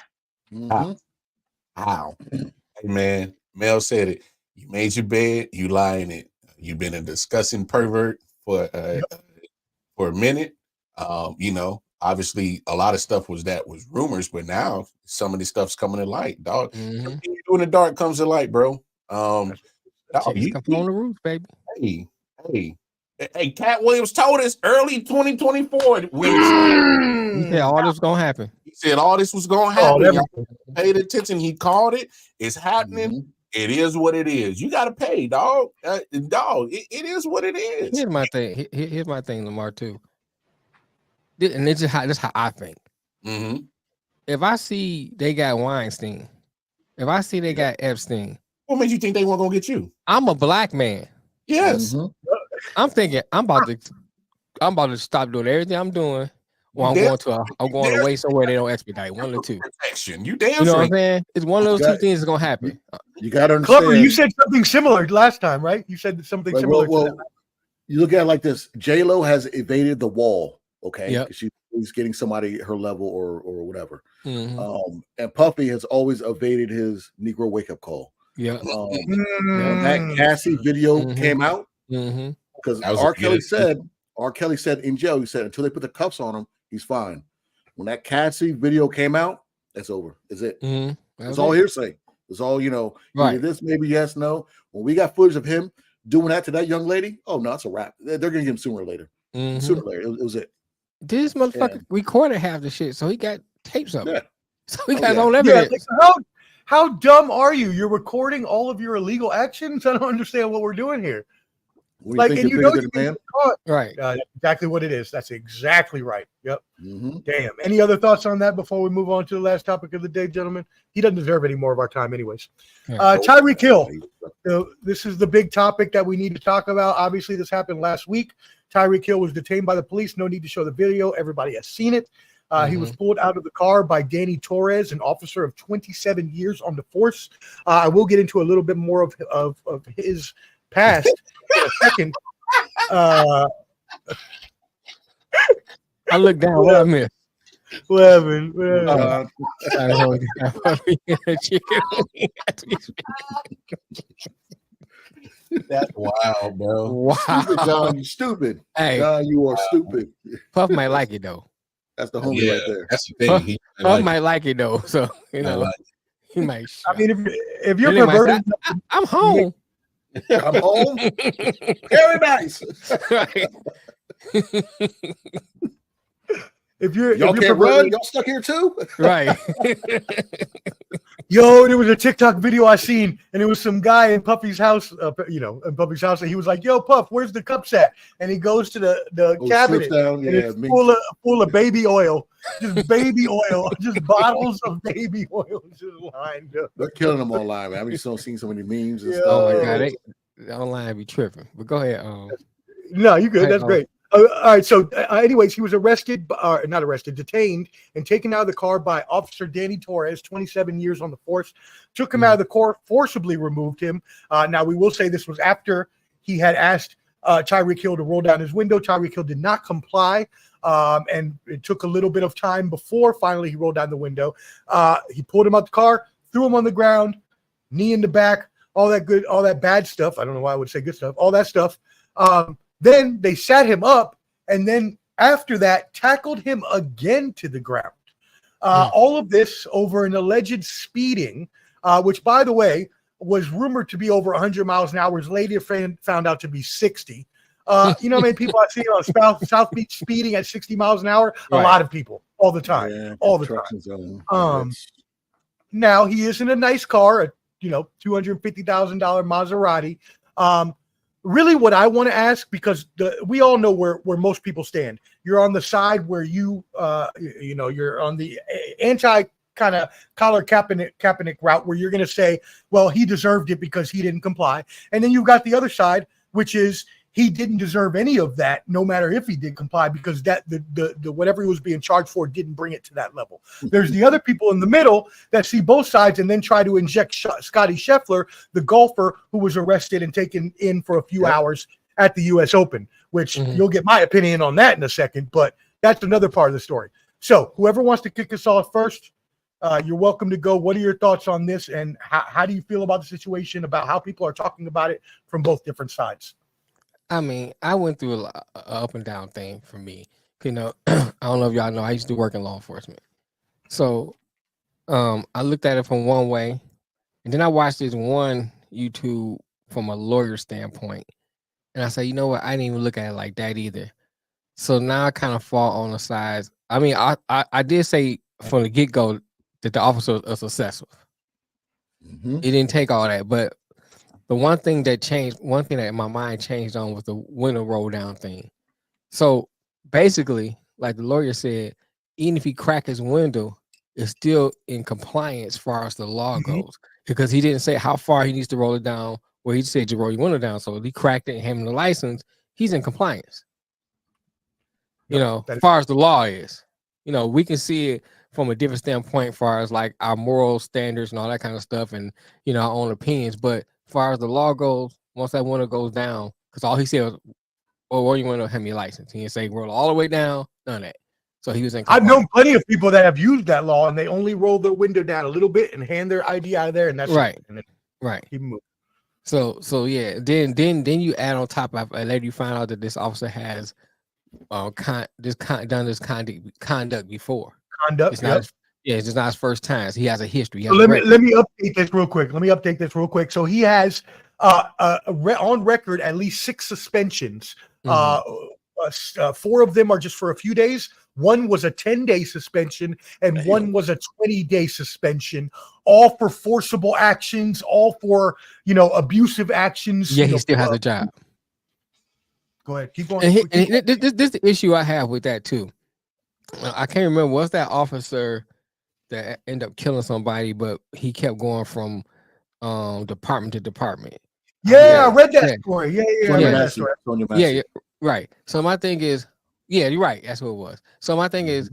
How? Hey man, Mel said it. You made your bed, you lie in it. You've been a disgusting pervert for a minute. Obviously a lot of stuff was rumors, but now some of this stuff's coming to light, dog. Everything you do in the dark comes to light, bro. Dog, you come on the roof, baby. Hey, Hey, Cat Williams told us early 2024 He said all this gonna happen. He said all this was gonna happen. Y'all paid attention. He called it. It's happening. Mhm. It is what it is. You gotta pay, dog. It is what it is. Here's my thing. Here's my thing, Lamar, too. And this is how I think. Mm-hmm. If I see they got Weinstein, if I see they got Epstein, What made you think they weren't gonna get you? I'm a black man. Yes. Mhm. I'm thinking I'm about to stop doing everything I'm doing. Well, I'm going away somewhere they don't expedite. One or two. Protection. You damn You know straight. what I'm saying? It's one of those two things that's gonna happen. You got to understand. Clever, you said something similar last time, right? You said something similar. Well, to that. you look at it like this: J-Lo has evaded the wall, okay? Yep. She's getting somebody her level or whatever. Mhm. And Puffy has always evaded his Negro wake up call. Yeah. When that Cassie video came out, because R. Kelly said in jail, he said until they put the cuffs on him, he's fine. When that Cassie video came out, that's over. Is it? It's all hearsay. It's all, Right. this, maybe yes, no. When we got footage of him doing that to that young lady, oh no, it's a wrap. They're gonna get him sooner or later. Sooner or later, it was it. This motherfucker recorded half the shit, so he got tapes of it. So he got his yeah. own evidence. How dumb are you? You're recording all of your illegal actions. I don't understand what we're doing here. What do you think you're bigger than a man? Right. That's exactly what it is. That's exactly right. Yep. Damn. Any other thoughts on that before we move on to the last topic of the day, gentlemen? He doesn't deserve any more of our time anyways. Tyreek Hill. This is the big topic that we need to talk about. Obviously, this happened last week. Tyreek Hill was detained by the police. No need to show the video. Everybody has seen it. He was pulled out of the car by Danny Torres, an officer of 27 years on the force. I will get into a little bit more of his past in a second. I look down. What I missed? That's wild, bro. Wow. Stupid, John, you stupid. Hey, John, you are stupid. Puff might like it though. That's the homie right there. That's the thing. Puff might like it though. So he might. I mean, if you're perverted, I'm home. I'm home. Very nice. Right. Y'all can't run. Y'all stuck here too. Right. Yo, there was a TikTok video I seen, and it was some guy in Puffy's house, in Puffy's house, and he was like, "Yo, Puff, where's the cups at?" And he goes to the cabinet, and it's full of baby oil, just baby oil, just bottles of baby oil, just lined up. They're killing them online, man. I've been seeing so many memes and stuff. Oh my god, they online be tripping. But go ahead. No, you good. That's great. All right. So, anyways, he was detained, and taken out of the car by Officer Danny Torres, 27 years on the force. Took him out of the car, forcibly removed him. Now, we will say this was after he had asked Tyreek Hill to roll down his window. Tyreek Hill did not comply, and it took a little bit of time before finally he rolled down the window. He pulled him out the car, threw him on the ground, knee in the back, all that bad stuff. I don't know why I would say good stuff. All that stuff. Then they sat him up, and then after that, tackled him again to the ground. All of this over an alleged speeding, which, by the way, was rumored to be over 100 miles an hour. Was later found out to be 60. You know how many people I see on South Beach speeding at 60 miles an hour? Right. A lot of people, all the time, all the time. Now, he is in a nice car, a $250,000 Maserati. Really, what I want to ask, because we all know where most people stand. You're on the side where you're on the anti kind of Collar Kaepernick route, where you're going to say, well, he deserved it because he didn't comply. And then you've got the other side, which is he didn't deserve any of that, no matter if he did comply, because that the whatever he was being charged for didn't bring it to that level. There's the other people in the middle that see both sides and then try to inject Scottie Scheffler, the golfer who was arrested and taken in for a few hours at the U.S. Open, which you'll get my opinion on that in a second, but that's another part of the story. So whoever wants to kick us off first, you're welcome to go. What are your thoughts on this, and how do you feel about the situation, about how people are talking about it from both different sides? I mean, I went through a up and down thing for me. I don't know if y'all know, I used to work in law enforcement. So I looked at it from one way, and then I watched this one YouTube from a lawyer standpoint. And I say, you know what? I didn't even look at it like that either. So now I kind of fall on the sides. I mean, I did say from the get-go that the officer was excessive. It didn't take all that, but the one thing that my mind changed on was the window roll down thing. So basically, like the lawyer said, even if he cracked his window, it's still in compliance as far as the law goes, because he didn't say how far he needs to roll it down. Well, he said you roll your window down. So if he cracked it and had him the license, he's in compliance. You know, as far as the law is, you know, we can see it from a different standpoint, as far as like our moral standards and all that kind of stuff, and you know, our own opinions. But as far as the law goes, once that window goes down, because all he said was, "Oh, where you want to have your license?" He didn't say roll all the way down, none of that. So he was in compliance. I've known plenty of people that have used that law and they only roll their window down a little bit and hand their ID out of there, and that's right, it. And then right. keep moving. So yeah, then you add on top of it, later you find out that this officer has done this conduct before. Conduct. It's not it's just not his first time. He has a history. So let me update this real quick. So he has on record at least 6 suspensions. 4 of them are just for a few days. One was a 10-day suspension, and one was a 20-day suspension. All for forcible actions, all for abusive actions. Yeah, he still has a job. Go ahead, keep going. And this is the issue I have with that too. I can't remember what's that officer that ended up killing somebody, but he kept going from department to department. Yeah, I read that story. I read that story. Yeah, right. So my thing is, yeah, you're right. That's what it was. So my thing is,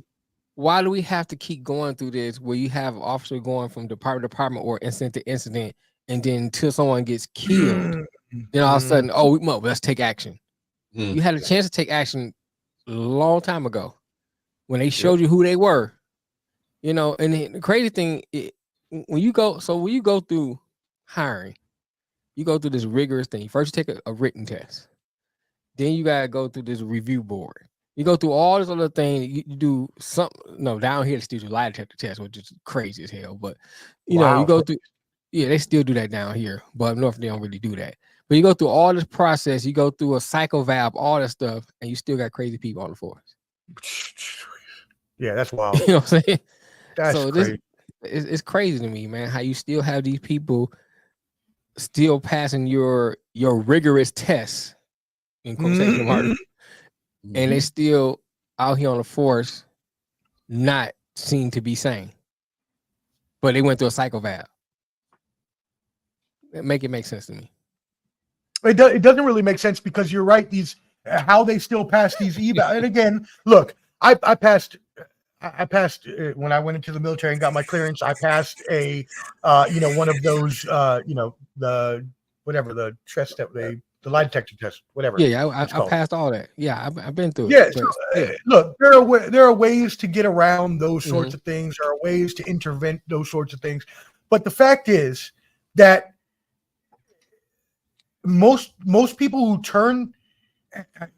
why do we have to keep going through this where you have an officer going from department to department or incident to incident, and then until someone gets killed, then all of a sudden, let's take action. You had a chance to take action a long time ago when they showed you who they were, and the crazy thing, when you go through hiring, you go through this rigorous thing. First, you take a written test. Then you got to go through this review board. You go through all this other thing. You do something. No, down here, they still do lie detector test, which is crazy as hell. But, you go through, they still do that down here. But up north, they don't really do that. But you go through all this process. You go through a psychovalve, all that stuff, and you still got crazy people on the force. Yeah, that's wild. You know what I'm saying? That's crazy. It's crazy to me, man, how you still have these people still passing your rigorous tests in quotation marks, and they still out here on the force, not seem to be sane, but they went through a psychovalve. It make sense to me. It doesn't really make sense, because you're right. How they still pass these evals. And again, look, I passed when I went into the military and got my clearance. I passed a one of those the test that the lie detector test, whatever. Yeah, I passed all that. Yeah, I've been through it. Yeah, look, there are ways to get around those sorts of things. There are ways to intervene those sorts of things. But the fact is that most people who turn,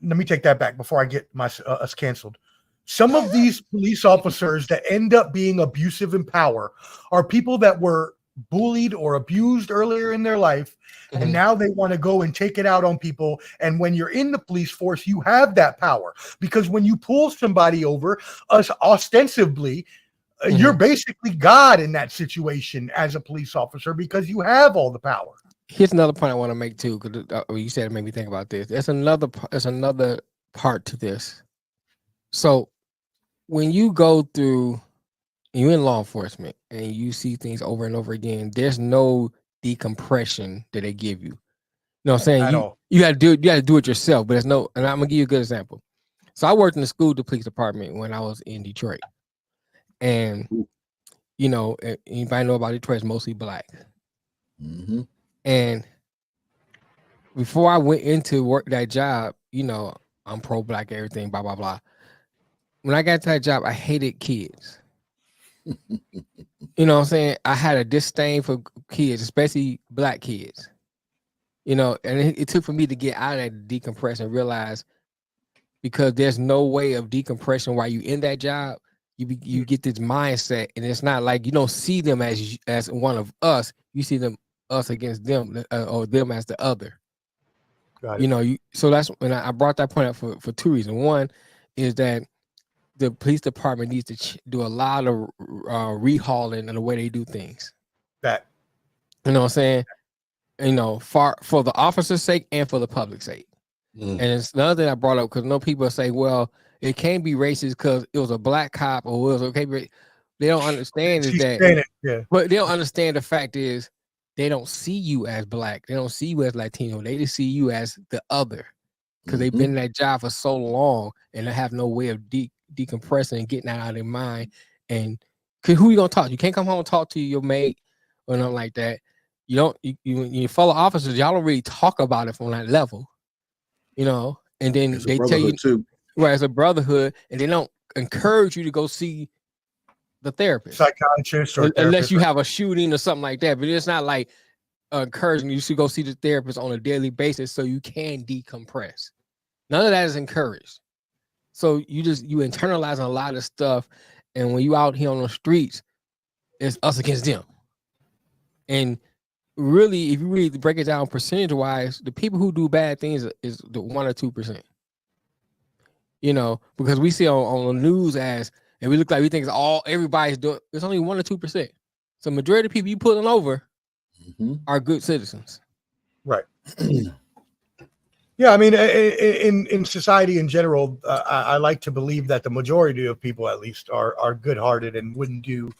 let me take that back before I get us canceled. Some of these police officers that end up being abusive in power are people that were bullied or abused earlier in their life, and now they want to go and take it out on people. And when you're in the police force, you have that power, because when you pull somebody over, ostensibly, you're basically God in that situation as a police officer, because you have all the power. Here's another point I want to make too, because you said it made me think about this. There's another part to this. So when you go through, you're in law enforcement and you see things over and over again, there's no decompression that they give you. You know what I'm saying? You got to do it yourself, but there's no, and I'm gonna give you a good example. So I worked in the school police department when I was in Detroit. And anybody know about Detroit, it's mostly black. And before I went into work that job, I'm pro-black, everything, blah, blah, blah. When I got to that job, I hated kids. You know what I'm saying? I had a disdain for kids, especially black kids. And it took for me to get out of that decompress and realize, because there's no way of decompression while you in that job. You get this mindset, and it's not like you don't see them as one of us. You see us against them, or them as the other. Got it. You know, so that's when I brought that point up for two reasons. One is that the police department needs to do a lot of rehauling in the way they do things. That, you know what I'm saying? You know, for the officer's sake and for the public's sake. And it's another thing I brought up because people say, well, it can't be racist because it was a black cop or it was okay. They don't understand is that, but they don't understand the fact is they don't see you as black. They don't see you as Latino. They just see you as the other because they've been in that job for so long and they have no way of decompressing and getting that out of their mind. And cause who you gonna talk to? You can't come home and talk to your mate or nothing like that. You don't. You fellow officers, y'all don't really talk about it from that level. You know, and then they tell you too. Right, it's a brotherhood, and they don't encourage you to go see the therapist, psychiatrist, or unless you have a shooting or something like that. But it's not like encouraging you to go see the therapist on a daily basis so you can decompress. None of that is encouraged. So you internalize a lot of stuff, and when you out here on the streets, it's us against them. And really, if you really break it down percentage wise, the people who do bad things is the 1 or 2%. You know, because we see on the news and we look like we think everybody's doing. It's only 1 or 2%. So majority of people you pulling over are good citizens. Right. Yeah, I mean, in society in general, I like to believe that the majority of people, at least, are good-hearted and wouldn't do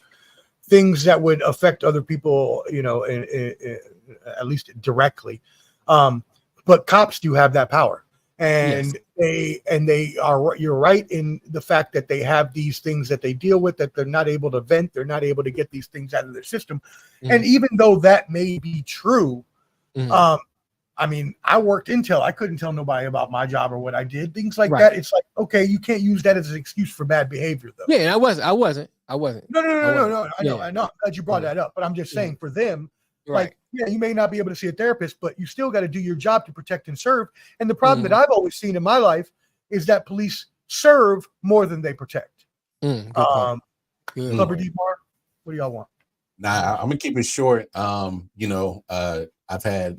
things that would affect other people, you know, at least directly. But cops do have that power, and they are. You're right in the fact that they have these things that they deal with that they're not able to vent. They're not able to get these things out of their system. And even though that may be true, I mean, I worked Intel. I couldn't tell nobody about my job or what I did. Things like that. It's like, okay, you can't use that as an excuse for bad behavior, though. Yeah, and I wasn't. No. I know. I'm glad you brought that up, but I'm just saying for them, like, yeah, you may not be able to see a therapist, but you still got to do your job to protect and serve. And the problem that I've always seen in my life is that police serve more than they protect. Clubber D-Bar, what do y'all want? Nah, I'm gonna keep it short. You know, I've had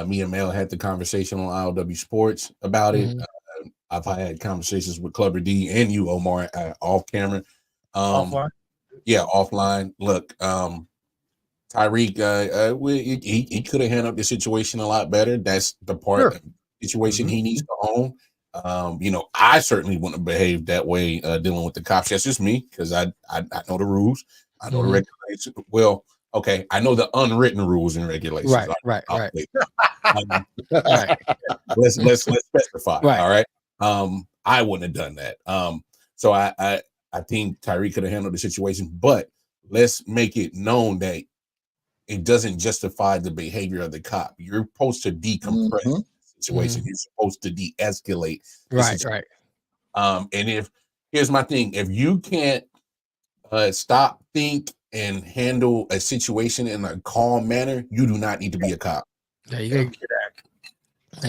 me and Mel had the conversation on I.O.W. Sports about it. I've had conversations with Clubber D and you, Omar, off camera. Offline? Yeah, offline. Look, Tyreek, he could have handled the situation a lot better. That's the part of the situation he needs to own. You know, I certainly wouldn't have behaved that way dealing with the cops. That's just me because I know the rules. I know the regulations. Well, okay, I know the unwritten rules and regulations. Right. Let's specify. Right. All right. I wouldn't have done that. So I think Tyreek could have handled the situation, but let's make it known that it doesn't justify the behavior of the cop. You're supposed to decompress the situation. You're supposed to de-escalate. Right. And here's my thing, if you can't stop, think, and handle a situation in a calm manner, you do not need to be a cop. There you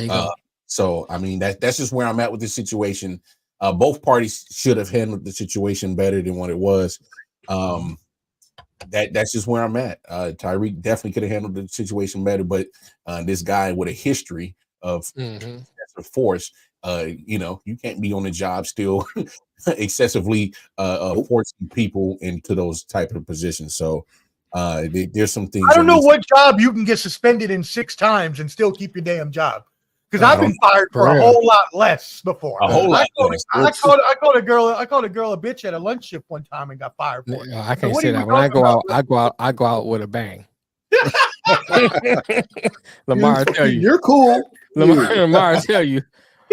go. So I mean that's just where I'm at with this situation. Both parties should have handled the situation better than what it was. That's just where I'm at. Tyreek definitely could have handled the situation better, but this guy with a history of force, you know, you can't be on the job still excessively forcing people into those type of positions. So there's some things. I don't know what job you can get suspended in 6 times and still keep your damn job. Because I've been fired for a whole lot less before. A whole lot less. I called a girl a bitch at a lunch shift one time and got fired for it. No, I can't say that. When I go out with a bang. Lamar tell you. You're cool. Lamar tell you.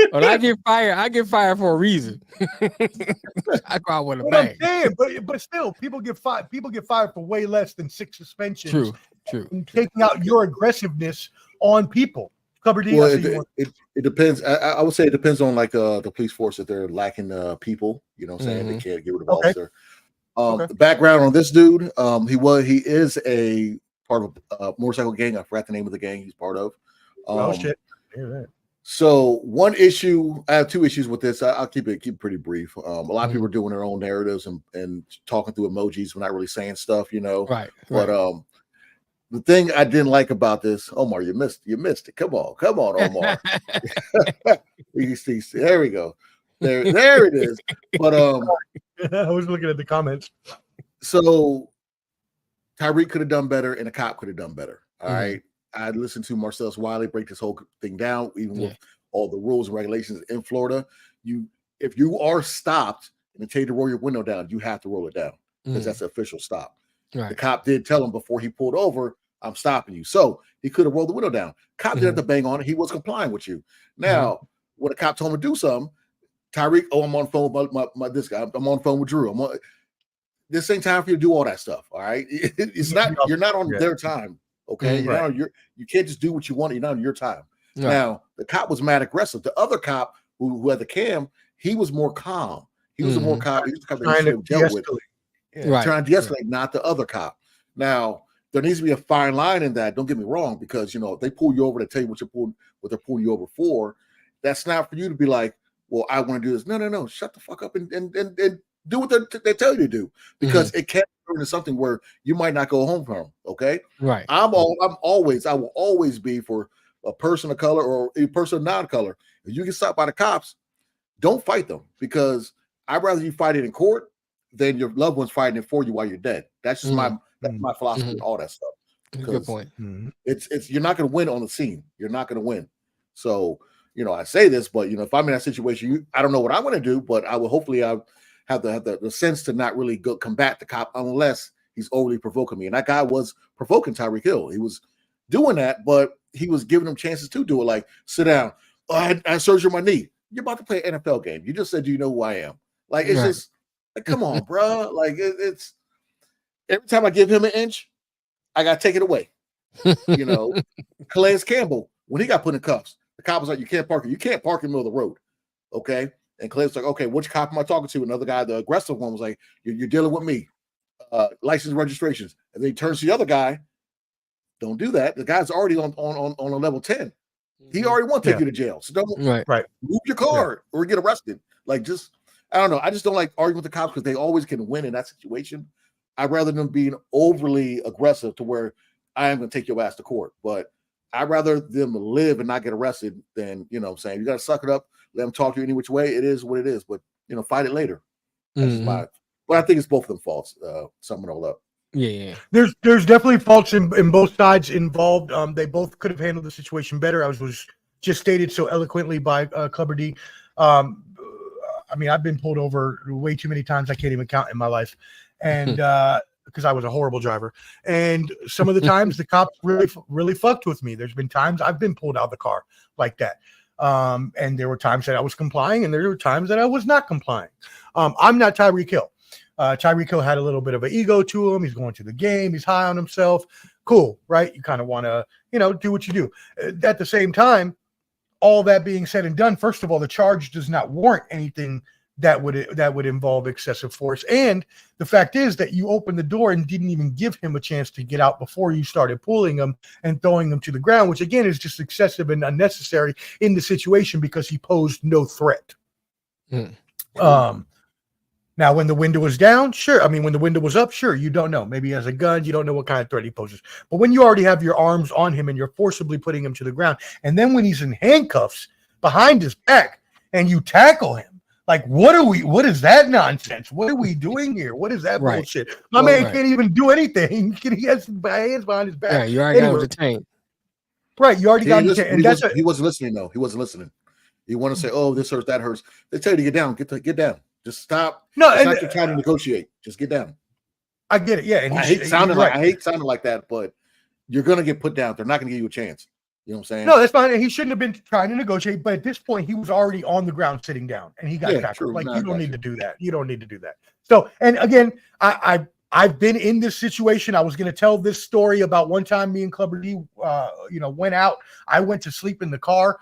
When I get fired for a reason. I go out with a bang. I'm saying, but still, people get fired for way less than 6 suspensions. True. And taking out your aggressiveness on people. Well, it depends. I would say it depends on like the police force if they're lacking people. You know what I'm saying? They can't get rid of officer. The background on this dude, he is a part of a motorcycle gang. I forgot the name of the gang he's part of. Oh shit! Hear that. So one issue, I have 2 issues with this. I'll keep it pretty brief. A lot of people are doing their own narratives and talking through emojis. We're not really saying stuff, you know. Right. But the thing I didn't like about this, Omar, you missed it. Come on, Omar. You see, there we go. There it is. But I was looking at the comments. So Tyreek could have done better, and the cop could have done better. All right. I listened to Marcellus Wiley break this whole thing down, even with all the rules and regulations in Florida. If you are stopped and they tell you to roll your window down, you have to roll it down because that's an official stop. Right. The cop did tell him before he pulled over, I'm stopping you. So he could have rolled the window down. Cop didn't have to bang on it. He was complying with you. Now, when the cop told him to do something, Tyreek, I'm on the phone with this guy. I'm on the phone with Drew. This ain't time for you to do all that stuff. All right. It's not, you're not on their time. Okay. You can't just do what you want. You're not on your time. Right. Now, the cop was mad aggressive. The other cop who had the cam, he was more calm. He was a more calm. He was the cop that he should have dealt with. Trying to de-escalate, not the other cop. Now, there needs to be a fine line in that. Don't get me wrong, because if they pull you over to tell you what they're pulling you over for, that's not for you to be like, well, I want to do this. No. Shut the fuck up and do what they tell you to do, because it can turn into something where you might not go home from. Okay. Right. I will always be for a person of color or a person of non-color. If you get stopped by the cops, don't fight them, because I'd rather you fight it in court than your loved ones fighting it for you while you're dead. That's just my philosophy and all that stuff. Good point. It's you're not going to win on the scene. You're not going to win. So, I say this, but if I'm in that situation, I don't know what I'm going to do, but I will hopefully I have the sense to not really go combat the cop unless he's overly provoking me. And that guy was provoking Tyreek Hill. He was doing that, but he was giving him chances to do it. Like, sit down. Oh, I surgery my knee. You're about to play an NFL game. You just said, you know who I am. Like, it's just, like, come on, bro. Like, it's every time I give him an inch, I got to take it away. Calais Campbell, when he got put in cuffs, the cop was like, you can't park in the middle of the road. Okay. And Calais was like, okay, which cop am I talking to? Another guy, the aggressive one, was like, you're dealing with me. License registrations. And then he turns to the other guy. Don't do that. The guy's already on a level 10. He already wants to take you to jail. So don't move your car or get arrested. Like, I don't know. I just don't like arguing with the cops because they always can win in that situation. I'd rather them being overly aggressive to where I am going to take your ass to court. But I'd rather them live and not get arrested than, what I'm saying. You got to suck it up. Let them talk to you any which way. It is what it is. But, fight it later. But I think it's both of them faults, summing it all up. Yeah. There's definitely faults in both sides involved. They both could have handled the situation better. Was just stated so eloquently by Clubber D. I've been pulled over way too many times. I can't even count in my life. And because I was a horrible driver. And some of the times the cops really fucked with me. There's been times I've been pulled out of the car like that. And there were times that I was complying and there were times that I was not complying. I'm not Tyreek Hill. Tyreek Hill had a little bit of an ego to him. He's going to the game. He's high on himself. Cool, right? You kind of want to, do what you do. At the same time, all that being said and done, first of all, the charge does not warrant anything that would involve excessive force. And the fact is that you opened the door and didn't even give him a chance to get out before you started pulling him and throwing him to the ground, which again is just excessive and unnecessary in the situation because he posed no threat. Now, when the window was down, sure. When the window was up, sure. You don't know. Maybe he has a gun. You don't know what kind of threat he poses. But when you already have your arms on him and you're forcibly putting him to the ground, and then when he's in handcuffs behind his back and you tackle him, like, what is that nonsense? What are we doing here? What is that bullshit? My man can't even do anything. He has his hands behind his back. Yeah, you already got detained. Right, you already got detained. And he wasn't listening, though. He wasn't listening. You want to say, oh, this hurts, that hurts. They tell you to get down. Get down. Just stop. No, it's not your time to negotiate. Just get down. I get it. Yeah, and I hate sounding like that, but you're gonna get put down. They're not gonna give you a chance. You know what I'm saying? No, that's fine. And he shouldn't have been trying to negotiate, but at this point, he was already on the ground sitting down, and he got tackled. Like, you don't need to do that. You don't need to do that. So, and again, I've been in this situation. I was going to tell this story about one time me and Clubber D, went out. I went to sleep in the car.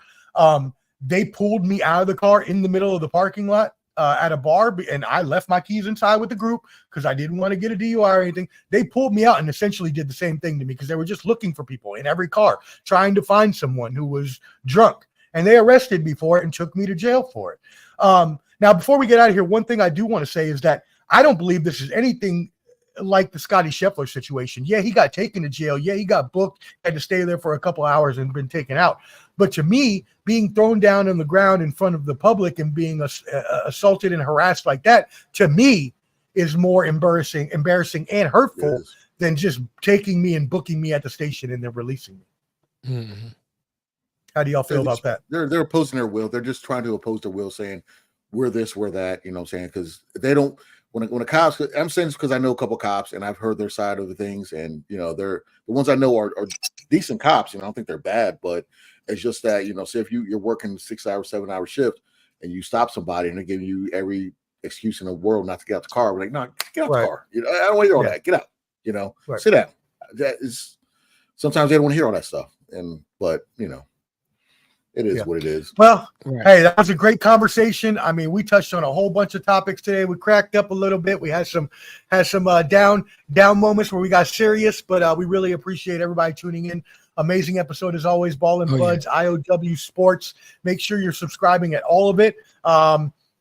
They pulled me out of the car in the middle of the parking lot at a bar, and I left my keys inside with the group because I didn't want to get a DUI or anything. They pulled me out and essentially did the same thing to me because they were just looking for people in every car, trying to find someone who was drunk. And they arrested me for it and took me to jail for it. Now, before we get out of here, one thing I do want to say is that I don't believe this is anything like the Scotty Scheffler situation. Yeah, he got taken to jail. Yeah, he got booked, had to stay there for a couple hours and been taken out. But to me, being thrown down on the ground in front of the public and being assaulted and harassed like that, to me, is more embarrassing and hurtful than just taking me and booking me at the station and then releasing me. Mm-hmm. How do y'all feel about that? They're opposing their will. They're just trying to oppose their will, saying we're this, we're that. You know what I'm saying? Because they don't. When the cops, I'm saying this because I know a couple cops and I've heard their side of the things, and they're the ones I know are decent cops. I don't think they're bad, but it's just that say if you're working 6-hour, 7-hour shift and you stop somebody and they're giving you every excuse in the world not to get out the car, we're like, no, get out the car. I don't want to hear all that. Get out. Sit down. That is sometimes they don't want to hear all that stuff, but it is what it is. Well, hey, that was a great conversation. I mean, we touched on a whole bunch of topics today. We cracked up a little bit. We had some down moments where we got serious, but we really appreciate everybody tuning in. Amazing episode as always. Ball and Buds, I.O.W. Sports. Make sure you're subscribing at all of it.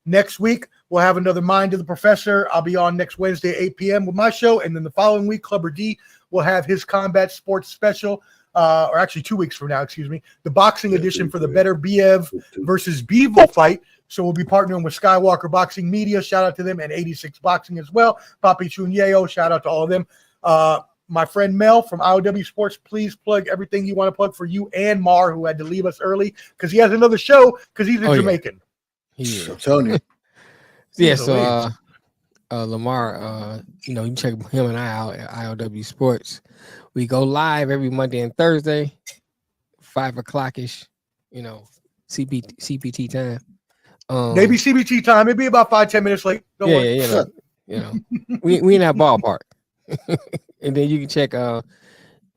Next week, we'll have another Mind of the Professor. I'll be on next Wednesday at 8 p.m. with my show. And then the following week, Clubber D will have his combat sports special. Or actually 2 weeks from now, the boxing edition for the Better Biev versus Bevo fight. So we'll be partnering with Skywalker Boxing Media. Shout out to them, and 86 Boxing as well. Papi Chunyeo, shout out to all of them. My friend Mel from I.O.W. Sports, please plug everything you want to plug for you and Mar, who had to leave us early because he has another show because he's a Jamaican. I'm telling you. Yeah, so Lamar, you can check him and I out at I.O.W. Sports. We go live every Monday and Thursday, 5 o'clock-ish, CPT time. Maybe CBT time. Maybe about 5-10 minutes late. Don't worry. We in that ballpark. And then you can check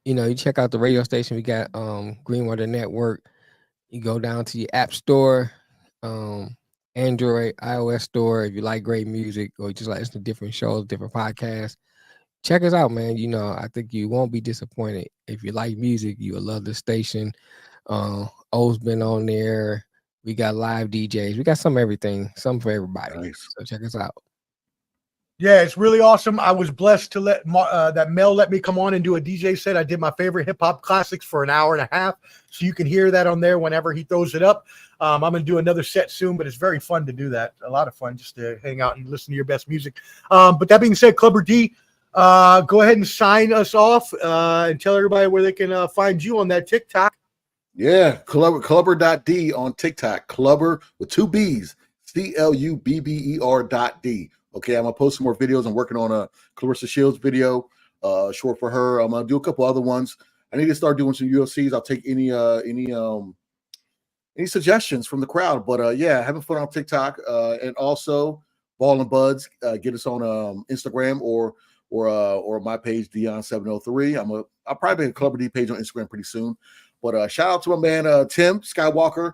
you check out the radio station. We got Greenwater Network. You go down to your app store, Android, iOS store. If you like great music or you just like listen to different shows, different podcasts, check us out, man. I think you won't be disappointed. If you like music, you will love the station. O's been on there. We got live DJs. We got some everything, some for everybody. Nice. So check us out. Yeah, it's really awesome. I was blessed to let that Mel let me come on and do a DJ set. I did my favorite hip hop classics for an hour and a half, so you can hear that on there whenever he throws it up. I'm gonna do another set soon, but it's very fun to do that. A lot of fun just to hang out and listen to your best music. But that being said, Clubber D, go ahead and sign us off and tell everybody where they can find you on that TikTok. Yeah, Clubber.D on TikTok. Clubber with 2 B's, CLUBBER.D. Okay, I'm gonna post some more videos. I'm working on a Clarissa Shields video, short for her. I'm gonna do a couple other ones. I need to start doing some UFCs. I'll take any suggestions from the crowd. But having fun on TikTok, and also Ball and Buds. Get us on Instagram or my page Dion703. I'll probably make a Clubber D page on Instagram pretty soon. But shout out to my man Tim Skywalker.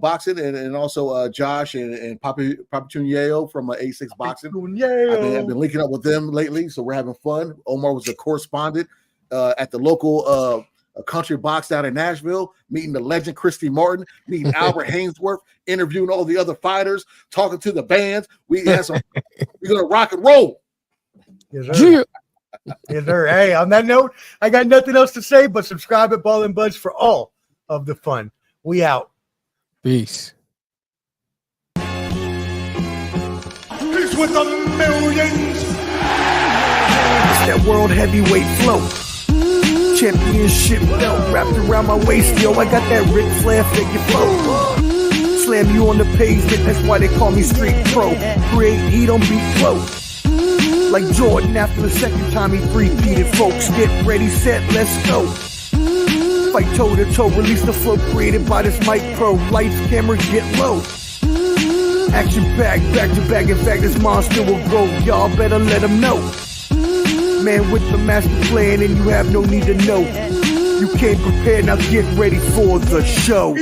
Boxing and also Josh and Papi Chunyeo from 86 Boxing. I've been linking up with them lately, so we're having fun. Omar was a correspondent at the local country box down in Nashville, meeting the legend Christy Martin, meeting Albert Hainsworth, interviewing all the other fighters, talking to the bands. We're gonna rock and roll. Yes, sir. Yes, sir. Hey, on that note, I got nothing else to say but subscribe at Ball and Buds for all of the fun. We out. Peace. Peace with the millions. It's that world heavyweight flow. Championship belt wrapped around my waist. Yo, I got that Ric Flair figure flow. Slam you on the pavement, that's why they call me Street Pro. Create heat on beat flow. Like Jordan after the second time he three-peated. Folks, get ready, set, let's go. Fight toe to toe, release the flow created by this mic pro. Lights, cameras, get low. Action packed, back to back. In fact, this monster will grow. Y'all better let him know. Man with the master plan, and you have no need to know. You came prepared, now get ready for the show.